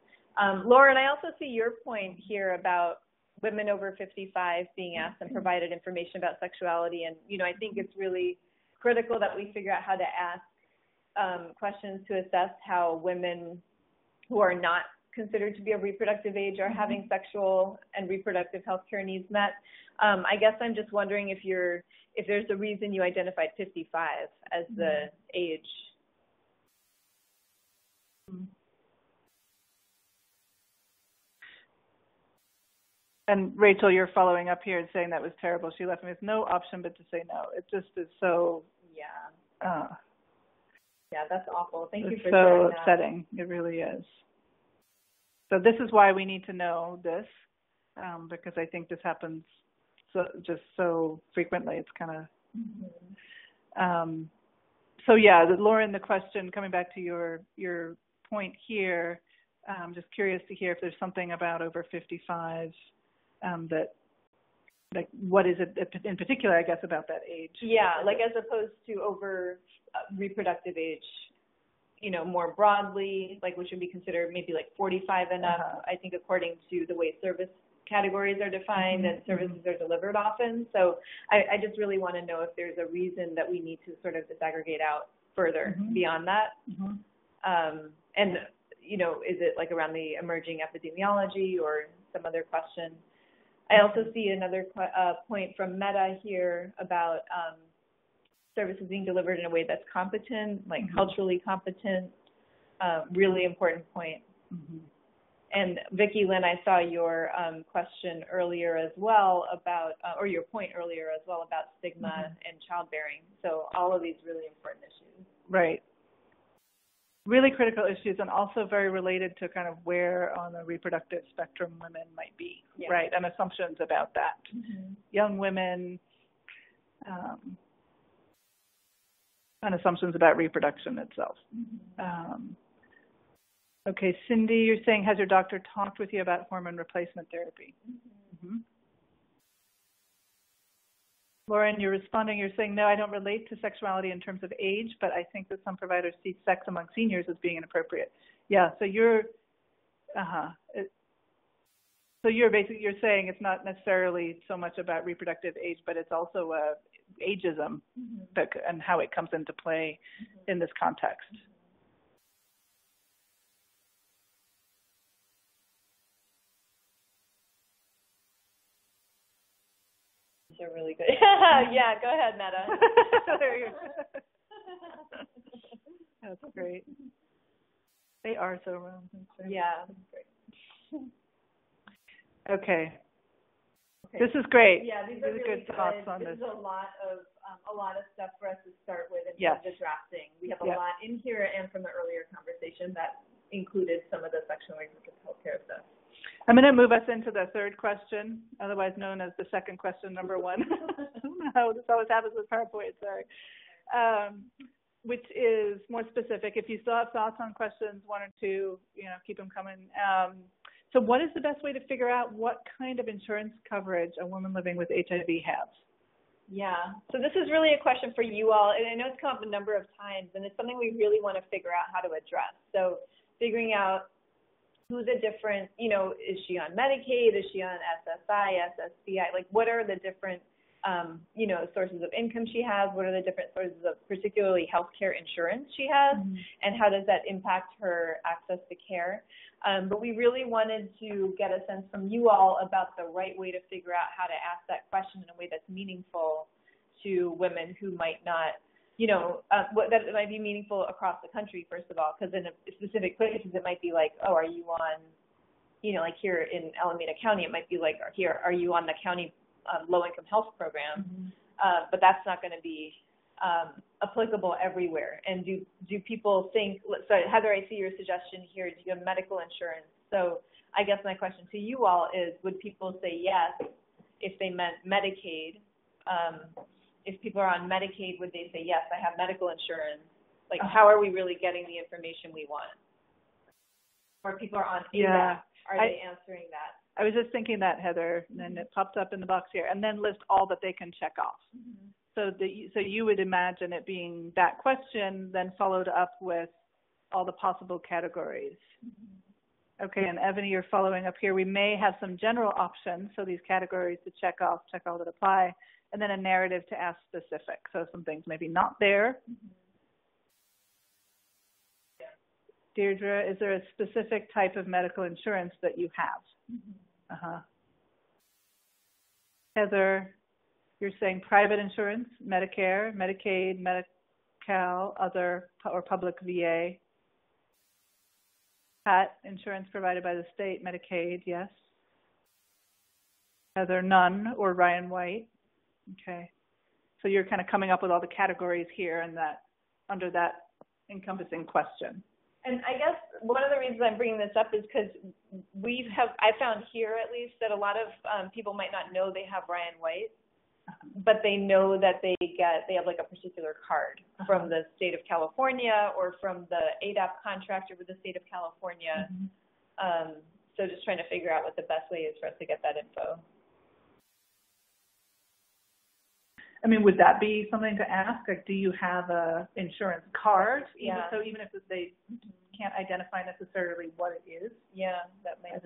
Lauren, I also see your point here about women over 55 being asked and provided information about sexuality, and I think it's really critical that we figure out how to ask questions to assess how women who are not considered to be of reproductive age are having sexual and reproductive health care needs met. I guess I'm just wondering if there's a reason you identified 55 as the age. And Rachel, you're following up here and saying that was terrible. She left me with no option but to say no. It just is so. Yeah. Yeah, that's awful. Thank you for sharing that. It's so upsetting. It really is. So this is why we need to know this, because I think this happens so frequently. It's kind of. Mm-hmm. So yeah, Lauren, the question, coming back to your point here, just curious to hear if there's something about over 55 that, like, what is it in particular, I guess, about that age? Yeah, like as opposed to over reproductive age, more broadly, like which would be considered maybe like 45 and up, I think, according to the way service categories are defined and services are delivered often. So I just really want to know if there's a reason that we need to sort of disaggregate out further beyond that. And, is it like around the emerging epidemiology or some other question? I also see another point from Meta here about services being delivered in a way that's competent, like culturally competent, really important point. And Vicki Lynn, I saw your question earlier as well about, or your point earlier as well about stigma and childbearing. So all of these really important issues. Right. Really critical issues, and also very related to kind of where on the reproductive spectrum women might be, right, and assumptions about that. Young women, and assumptions about reproduction itself. Okay, Cindy, you're saying, has your doctor talked with you about hormone replacement therapy? Lauren, you're responding, you're saying, no, I don't relate to sexuality in terms of age, but I think that some providers see sex among seniors as being inappropriate. Yeah, so you're saying it's not necessarily so much about reproductive age, but it's also ageism and how it comes into play in this context. They're really good. Yeah, go ahead, Meta. There you go. That's great. They are so wrong. Yeah, that's great. Okay. This is great. Yeah, these are really good thoughts on this. This is a lot of stuff for us to start with in yes. terms of drafting. We have a lot in here and from the earlier conversation that included some of the sexual and reproductive healthcare stuff. I'm going to move us into the third question, otherwise known as the second question, number one. I don't know how this always happens with PowerPoint, sorry. Which is more specific. If you still have thoughts on questions, one or two, keep them coming. So what is the best way to figure out what kind of insurance coverage a woman living with HIV has? Yeah, so this is really a question for you all, and I know it's come up a number of times, and it's something we really want to figure out how to address. So figuring out who's a different, is she on Medicaid? Is she on SSI, SSBI? Like, what are the different, sources of income she has? What are the different sources of particularly healthcare insurance she has? And how does that impact her access to care? But we really wanted to get a sense from you all about the right way to figure out how to ask that question in a way that's meaningful to women who might not, that it might be meaningful across the country, first of all, because in specific places it might be like, oh, are you on, like here in Alameda County, it might be like, here, are you on the county low-income health program? But that's not going to be applicable everywhere. And do people think, so Heather, I see your suggestion here, do you have medical insurance? So I guess my question to you all is, would people say yes if they meant Medicaid? If people are on Medicaid, would they say, yes, I have medical insurance? Like, how are we really getting the information we want? Or people are on ADAP, are they answering that? I was just thinking that, Heather, and then it popped up in the box here, and then list all that they can check off. So you would imagine it being that question, then followed up with all the possible categories. Okay, and Ebony, you're following up here. We may have some general options, so these categories to check off, check all that apply, and then a narrative to ask specific. So some things maybe not there. Deirdre, is there a specific type of medical insurance that you have? Heather, you're saying private insurance, Medicare, Medicaid, Medi-Cal, other, or public VA. Pat, insurance provided by the state, Medicaid, yes. Heather, none, or Ryan White. Okay. So you're kind of coming up with all the categories here and that under that encompassing question. And I guess one of the reasons I'm bringing this up is because I found here at least that a lot of people might not know they have Ryan White, but they know that they have like a particular card from the state of California or from the ADAP contractor with the state of California. So just trying to figure out what the best way is for us to get that info. I mean, would that be something to ask? Like, do you have a insurance card? Yeah. So even if they can't identify necessarily what it is? Yeah, that might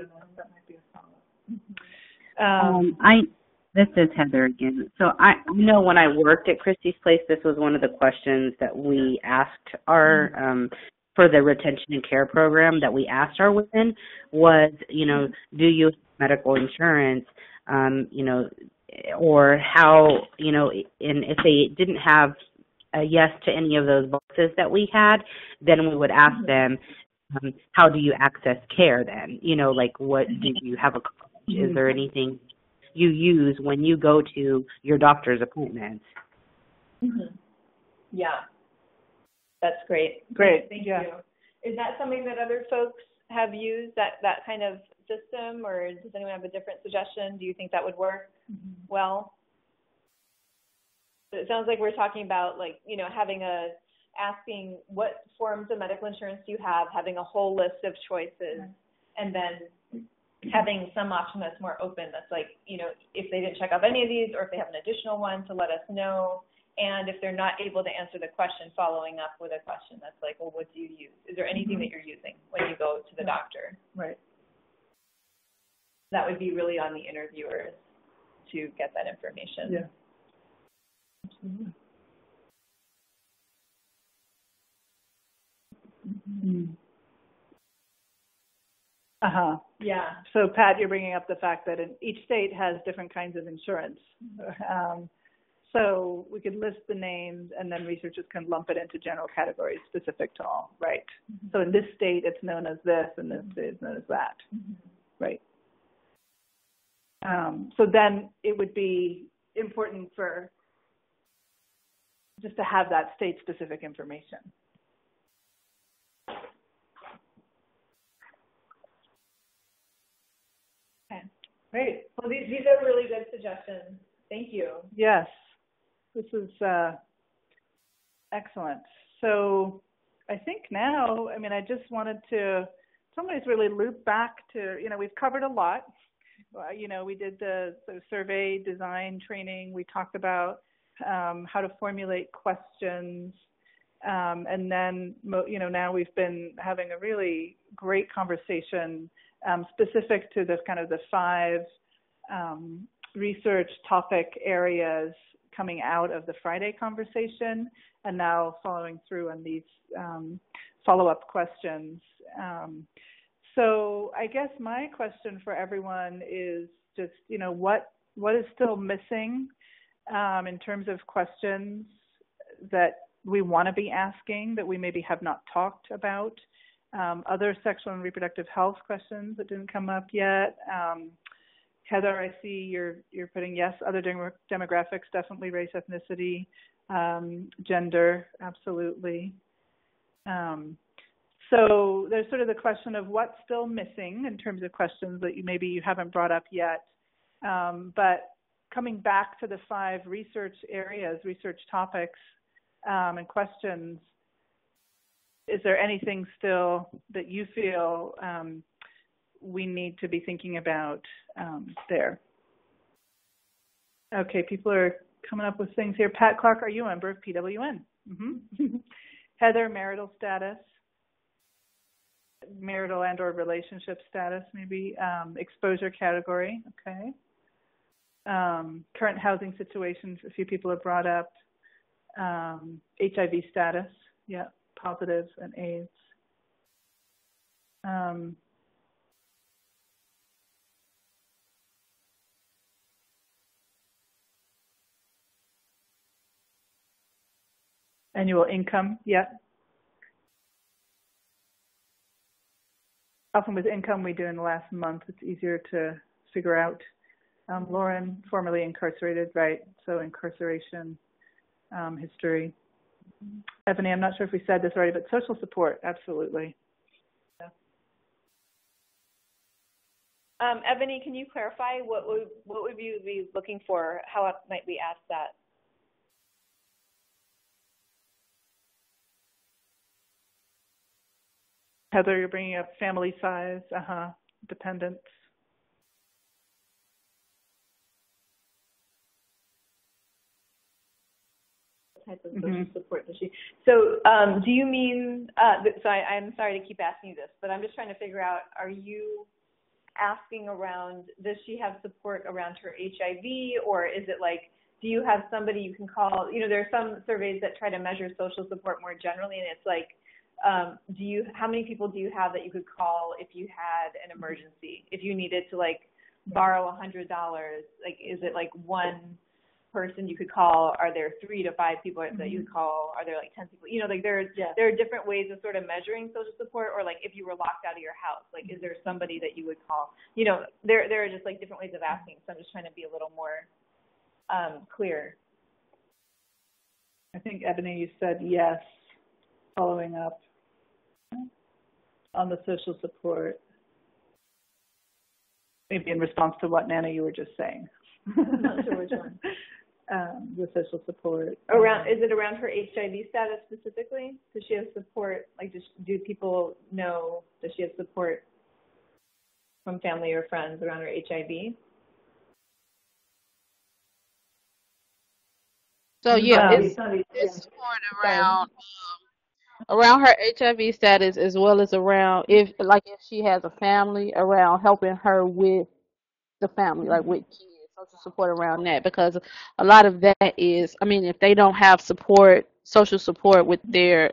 be a follow-up. This is Heather again. So I know when I worked at Christie's Place, this was one of the questions that we asked our for the retention and care program that we asked our women was, do you have medical insurance? Or how, and if they didn't have a yes to any of those boxes that we had, then we would ask them, how do you access care then? Like what do you have a college? Is there anything you use when you go to your doctor's appointments? Yeah. That's great. Great. Thank you. Is that something that other folks have used, that kind of system, or does anyone have a different suggestion? Do you think that would work well? It sounds like we're talking about asking what forms of medical insurance do you have, having a whole list of choices, and then having some option that's more open, that's like, if they didn't check off any of these or if they have an additional one to let us know. And if they're not able to answer the question, following up with a question that's like, well, what do you use? Is there anything that you're using when you go to the doctor? Right. That would be really on the interviewers to get that information. Yeah. Absolutely. Yeah. So, Pat, you're bringing up the fact that each state has different kinds of insurance. So we could list the names, and then researchers can lump it into general categories specific to all, right? So in this state, it's known as this, and this state is known as that, right? So then it would be important for just to have that state-specific information. Okay. Great. Well, these are really good suggestions. Thank you. Yes. This is excellent. So I think now, I just wanted to, somebody's really loop back to, we've covered a lot. We did the survey design training. We talked about how to formulate questions. And then, now we've been having a really great conversation specific to this kind of the 5 research topic areas coming out of the Friday conversation, and now following through on these follow-up questions. So I guess my question for everyone is just, what is still missing in terms of questions that we want to be asking that we maybe have not talked about? Other sexual and reproductive health questions that didn't come up yet. Heather, I see you're putting yes. Other demographics, definitely race, ethnicity, gender, absolutely. So there's sort of the question of what's still missing in terms of questions that maybe you haven't brought up yet. But coming back to the 5 research areas, research topics, and questions, is there anything still that you feel we need to be thinking about there? Okay, people are coming up with things here. Pat Clark, are you a member of PWN? Heather, marital status, marital and or relationship status, maybe. Exposure category, okay. Current housing situation, a few people have brought up. HIV status, yeah, positive, and AIDS. Annual income, yeah. Often with income we do in the last month, it's easier to figure out. Lauren, formerly incarcerated, right? So incarceration history. Ebony, I'm not sure if we said this already, but social support, absolutely. Ebony, can you clarify what would you be looking for? How might we ask that? Heather, you're bringing up family size, dependents. What type of social support does she? So, do you mean? So I'm sorry to keep asking you this, but I'm just trying to figure out: are you asking around? Does she have support around her HIV, or is it like? Do you have somebody you can call? You know, there are some surveys that try to measure social support more generally, and it's like. How many people do you have that you could call if you had an emergency? If you needed to like borrow $100, like is it like one person you could call? Are there 3 to 5 people that you could call? Are there like 10 people? You know, like there are different ways of sort of measuring social support, or like if you were locked out of your house, like is there somebody that you would call? You know, there are just like different ways of asking. So I'm just trying to be a little more clear. I think Ebony, you said yes, following up on the social support, maybe in response to what, Nana, you were just saying. I'm not sure which one. The social support. Is it around her HIV status specifically? Does she have support? Like, do people know that she has support from family or friends around her HIV? So yeah, it's support around her HIV status, as well as around if she has a family, around helping her with the family, like with kids, social support around that, because a lot of that is, I mean, if they don't have support, social support with their,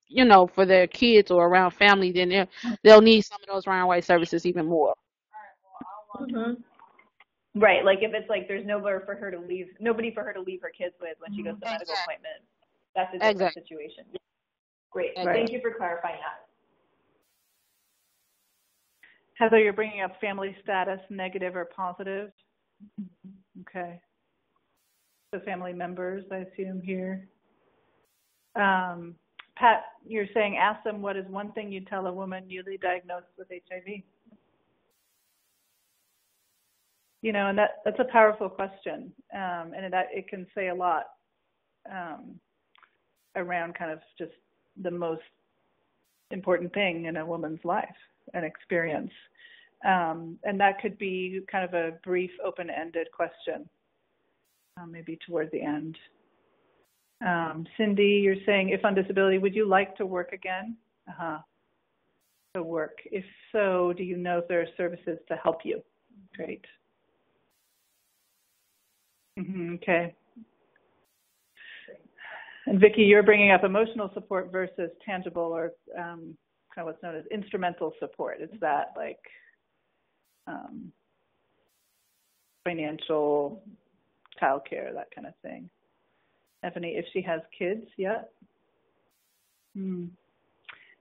you know, for their kids or around family, then they'll need some of those round-white services even more. Right, like if it's like there's nobody for her to leave her kids with when she goes to the medical appointment. That's a different situation. Great. Right. Thank you for clarifying that. Heather, you're bringing up family status, negative or positive. Okay. So family members, I assume here. Pat, you're saying ask them what is one thing you'd tell a woman newly diagnosed with HIV. You know, and that's a powerful question, and it can say a lot around kind of just the most important thing in a woman's life and experience. And that could be kind of a brief, open-ended question, maybe toward the end. Cindy, you're saying, if on disability, would you like to work again? To work. If so, do you know if there are services to help you? Great. Okay. And Vicki, you're bringing up emotional support versus tangible or kind of what's known as instrumental support. It's that like financial, childcare, that kind of thing. Ebony, if she has kids yet?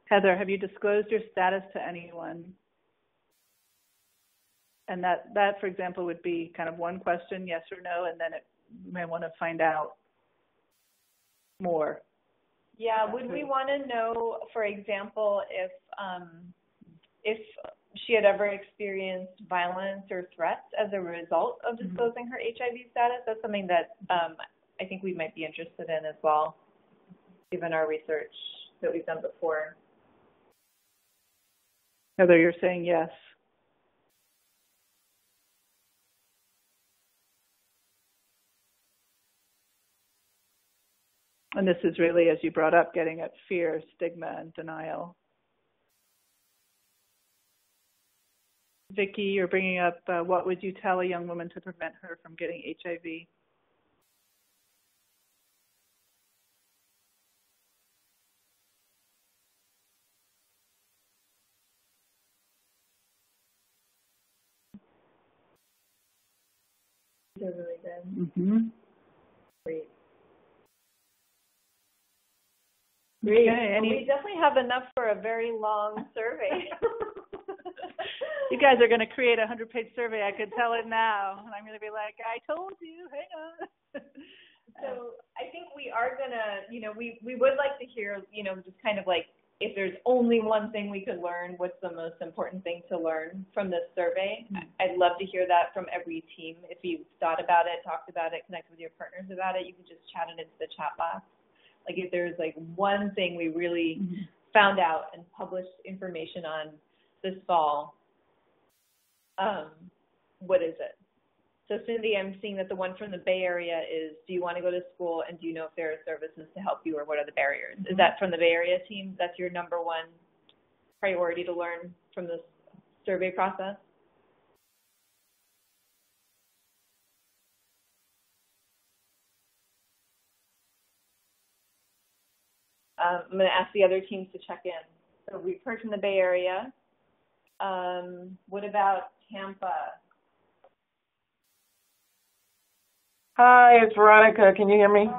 Heather, have you disclosed your status to anyone? And that, for example, would be kind of one question, yes or no, and then you may want to find out more. Yeah, would we want to know, for example, if she had ever experienced violence or threats as a result of disclosing her HIV status? That's something that I think we might be interested in as well, given our research that we've done before. Heather, you're saying yes. And this is really, as you brought up, getting at fear, stigma, and denial. Vicki, you're bringing up what would you tell a young woman to prevent her from getting HIV? These are really good. Great. Great. Okay, we definitely have enough for a very long survey. You guys are going to create a 100-page survey. I could tell it now. And I'm going to be like, I told you, hang on. So I think we are going to, we would like to hear, just kind of like, if there's only one thing we could learn, what's the most important thing to learn from this survey? I'd love to hear that from every team. If you've thought about it, talked about it, connected with your partners about it, you can just chat it into the chat box. Like if there's like one thing we really found out and published information on this fall, what is it? So Cindy, I'm seeing that the one from the Bay Area is, do you want to go to school and do you know if there are services to help you or what are the barriers? Is that from the Bay Area team? That's your number one priority to learn from this survey process? I'm going to ask the other teams to check in. So we've heard from the Bay Area. What about Tampa? Hi, it's Veronica. Can you hear me?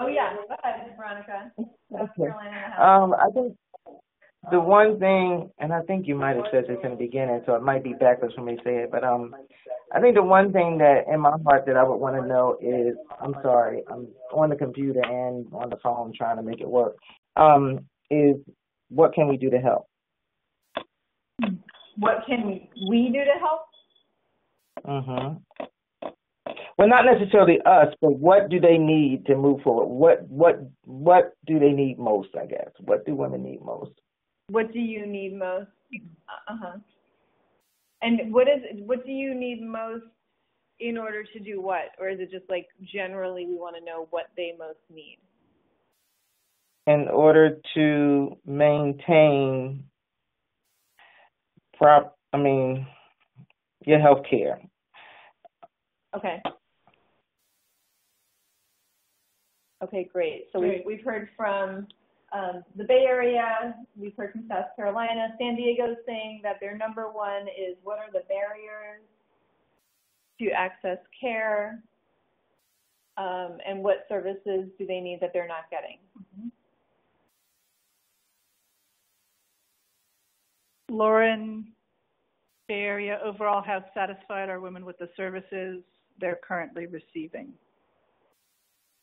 Oh, yeah. Go ahead, Veronica. Okay. I think the one thing, and I think you might have said this in the beginning, so it might be backwards for me to say it, but I think the one thing that in my heart that I would want to know is, I'm sorry, I'm on the computer and on the phone trying to make it work, is what can we do to help? What can we do to help? Mm-hmm. Well, not necessarily us, but what do they need to move forward? What do they need most, I guess? What do women need most? What do you need most? And what do you need most in order to do what? Or is it just like generally we want to know what they most need? In order to maintain your health care. Okay. Okay, great. So we've heard from the Bay Area, we've heard from South Carolina. San Diego's saying that their number one is what are the barriers to access care, and what services do they need that they're not getting? Lauren, Bay Area, overall, how satisfied are women with the services they're currently receiving?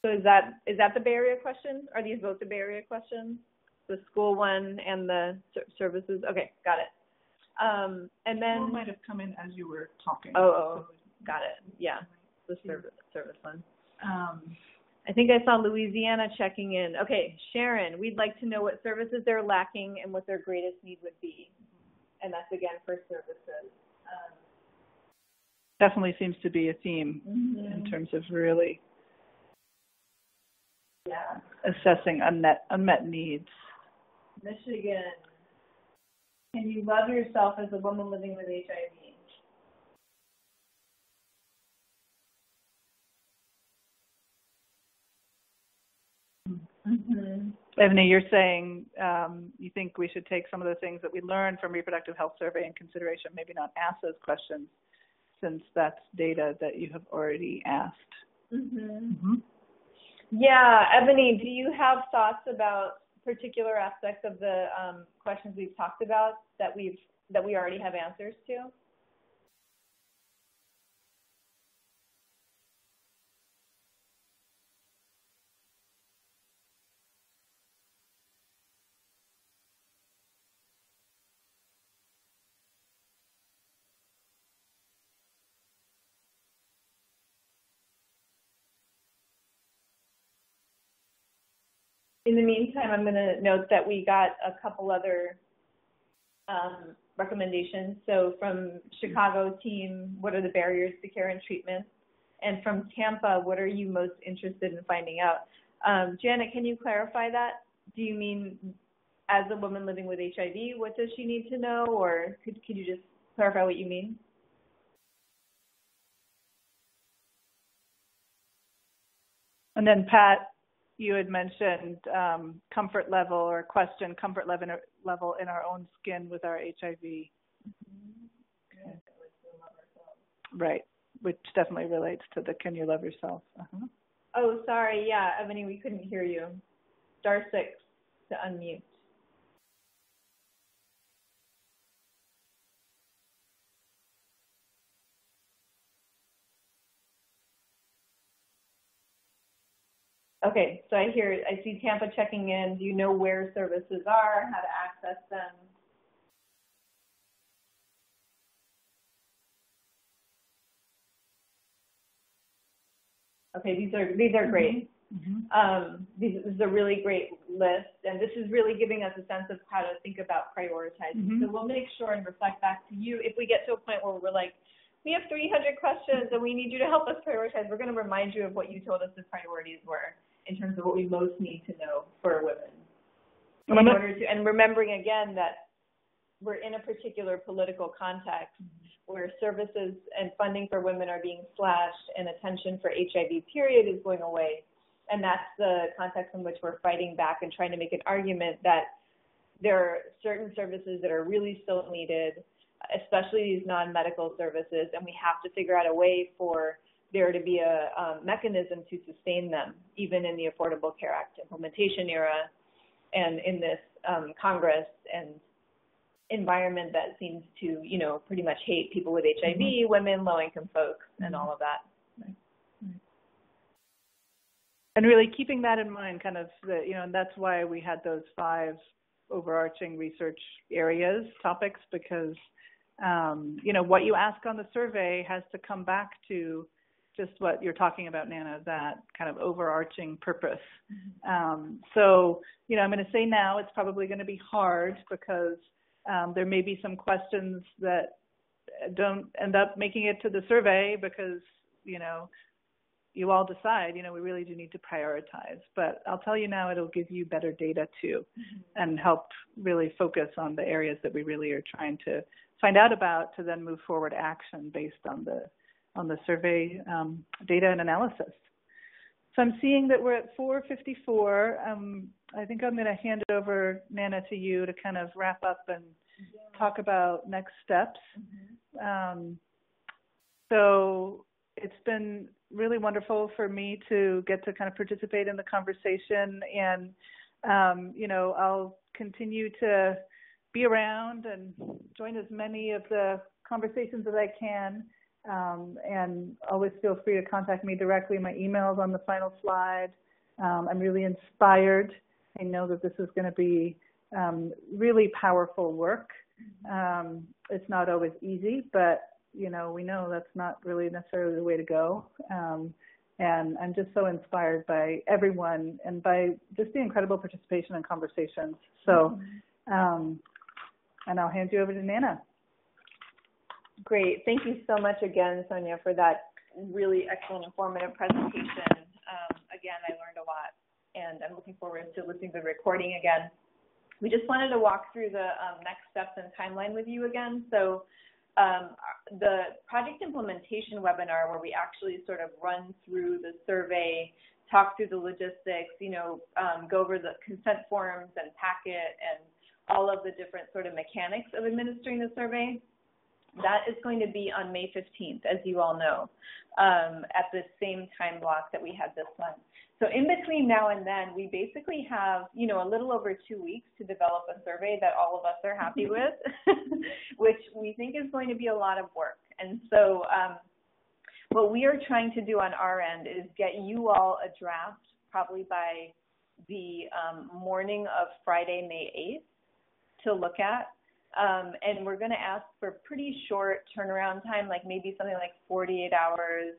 So is that the Bay Area question? Are these both the Bay Area questions? The school one and the services? Okay, got it. And then School might have come in as you were talking. Oh, got it. Yeah, the service one. I think I saw Louisiana checking in. Okay, Sharon, we'd like to know what services they're lacking and what their greatest need would be. And that's again for services. Definitely seems to be a theme in terms of really assessing unmet needs. Michigan, can you love yourself as a woman living with HIV? Ebony, you're saying you think we should take some of the things that we learned from reproductive health survey in consideration, maybe not ask those questions, since that's data that you have already asked. Yeah, Ebony, do you have thoughts about particular aspects of the questions we've talked about that we already have answers to? In the meantime, I'm going to note that we got a couple other recommendations. So from Chicago team, what are the barriers to care and treatment? And from Tampa, what are you most interested in finding out? Janet, can you clarify that? Do you mean as a woman living with HIV, what does she need to know? Or could you just clarify what you mean? And then Pat, you had mentioned comfort level or question comfort level in our own skin with our HIV. Right, which definitely relates to the can you love yourself. Oh, sorry. Yeah, Ebony, we couldn't hear you. *6 to unmute. Okay, so I see Tampa checking in. Do you know where services are, how to access them? Okay, these are great. This is a really great list, and this is really giving us a sense of how to think about prioritizing. So we'll make sure and reflect back to you. If we get to a point where we're like, we have 300 questions and we need you to help us prioritize, we're going to remind you of what you told us the priorities were in terms of what we most need to know for women. And remembering again that we're in a particular political context where services and funding for women are being slashed and attention for HIV period is going away. And that's the context in which we're fighting back and trying to make an argument that there are certain services that are really still needed, especially these non-medical services, and we have to figure out a way for there to be a mechanism to sustain them, even in the Affordable Care Act implementation era and in this Congress and environment that seems to, pretty much hate people with HIV, women, low-income folks, and all of that. And really keeping that in mind, kind of, and that's why we had those 5 overarching research areas, topics, because, what you ask on the survey has to come back to just what you're talking about, Nana, that kind of overarching purpose. So, I'm going to say now it's probably going to be hard because there may be some questions that don't end up making it to the survey because, you all decide, we really do need to prioritize. But I'll tell you now, it'll give you better data too and help really focus on the areas that we really are trying to find out about to then move forward action based on the survey data and analysis. So I'm seeing that we're at 4:54. I think I'm going to hand it over, Nana, to you to kind of wrap up and talk about next steps. So it's been really wonderful for me to get to kind of participate in the conversation, and I'll continue to be around and join as many of the conversations as I can, and always feel free to contact me directly. My email is on the final slide. I'm really inspired. I know that this is going to be really powerful work. It's not always easy, but we know that's not really necessarily the way to go. And I'm just so inspired by everyone and by just the incredible participation and conversations. So, and I'll hand you over to Nana. Great. Thank you so much again, Sonia, for that really excellent, informative presentation. Again, I learned a lot, and I'm looking forward to listening to the recording again. We just wanted to walk through the next steps and timeline with you again. So the project implementation webinar, where we actually sort of run through the survey, talk through the logistics, go over the consent forms and packet and all of the different sort of mechanics of administering the survey, that is going to be on May 15th, as you all know, at the same time block that we had this one. So in between now and then, we basically have, a little over 2 weeks to develop a survey that all of us are happy with, which we think is going to be a lot of work. And so what we are trying to do on our end is get you all a draft probably by the morning of Friday, May 8th to look at. And we're going to ask for pretty short turnaround time, like maybe something like 48 hours.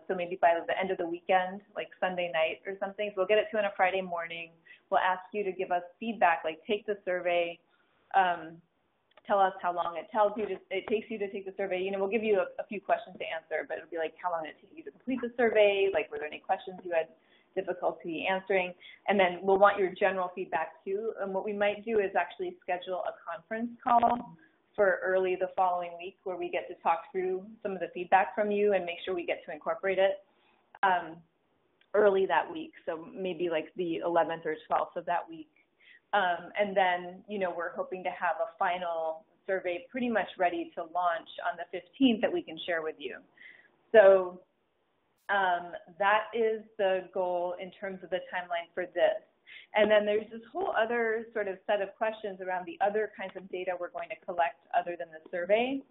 So maybe by the end of the weekend, like Sunday night or something. So we'll get it to you on a Friday morning. We'll ask you to give us feedback, like take the survey, tell us how long it takes you to take the survey. We'll give you a few questions to answer, but it'll be like how long did it take you to complete the survey? Like, were there any questions you had difficulty answering? And then we'll want your general feedback too. And what we might do is actually schedule a conference call for early the following week, where we get to talk through some of the feedback from you and make sure we get to incorporate it early that week. So maybe like the 11th or 12th of that week. And then, we're hoping to have a final survey pretty much ready to launch on the 15th that we can share with you. So that is the goal in terms of the timeline for this. And then there's this whole other sort of set of questions around the other kinds of data we're going to collect other than the survey.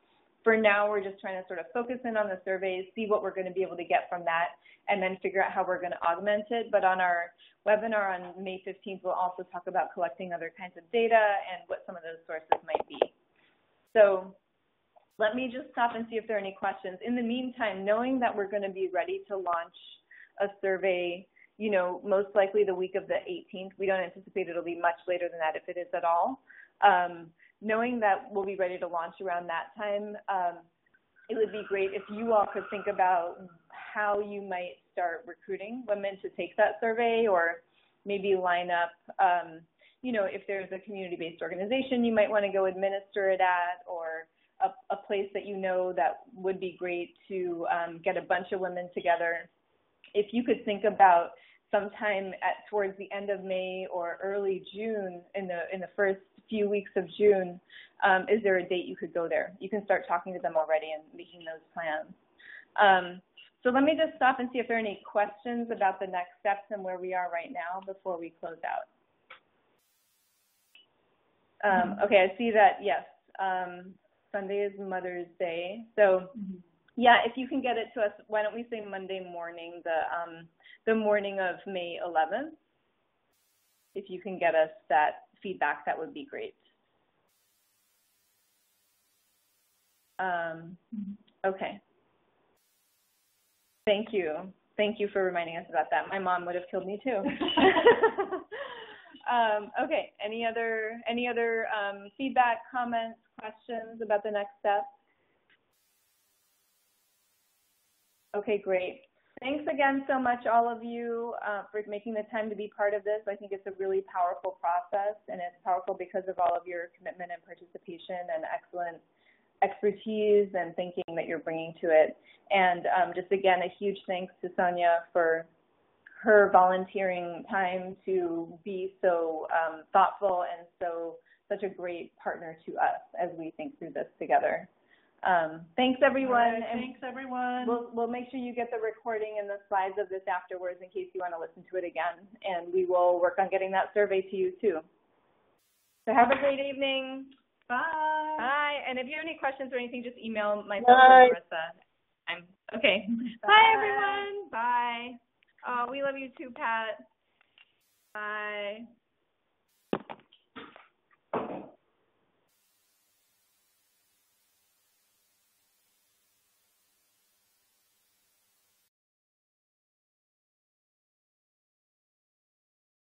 For now, we're just trying to sort of focus in on the surveys, see what we're going to be able to get from that, and then figure out how we're going to augment it. But on our webinar on May 15th, we'll also talk about collecting other kinds of data and what some of those sources might be. So let me just stop and see if there are any questions. In the meantime, knowing that we're going to be ready to launch a survey, you know, most likely the week of the 18th, we don't anticipate it'll be much later than that if it is at all. Knowing that we'll be ready to launch around that time, it would be great if you all could think about how you might start recruiting women to take that survey, or maybe line up, you know, if there's a community-based organization you might want to go administer it at, or a place that you know that would be great to get a bunch of women together. If you could think about sometime towards the end of May or early June, in the first few weeks of June, is there a date you could go there? You can start talking to them already and making those plans. So let me just stop and see if there are any questions about the next steps and where we are right now before we close out. Okay, I see that, yes, Sunday is Mother's Day. So yeah, if you can get it to us, why don't we say Monday morning, the morning of May 11th? If you can get us that feedback, that would be great. Okay. Thank you. Thank you for reminding us about that. My mom would have killed me too. Okay. Any other feedback, comments, questions about the next step? Okay, great. Thanks again so much, all of you, for making the time to be part of this. I think it's a really powerful process, and it's powerful because of all of your commitment and participation and excellent expertise and thinking that you're bringing to it. And just again, a huge thanks to Sonia for her volunteering time to be so thoughtful and such a great partner to us as we think through this together. Thanks, everyone. Right, thanks, everyone. We'll make sure you get the recording and the slides of this afterwards in case you want to listen to it again. And we will work on getting that survey to you, too. So have a great evening. Bye. Bye. And if you have any questions or anything, just email myself or Marissa. Okay. Bye. Bye, everyone. Bye. Oh, we love you too, Pat. Bye.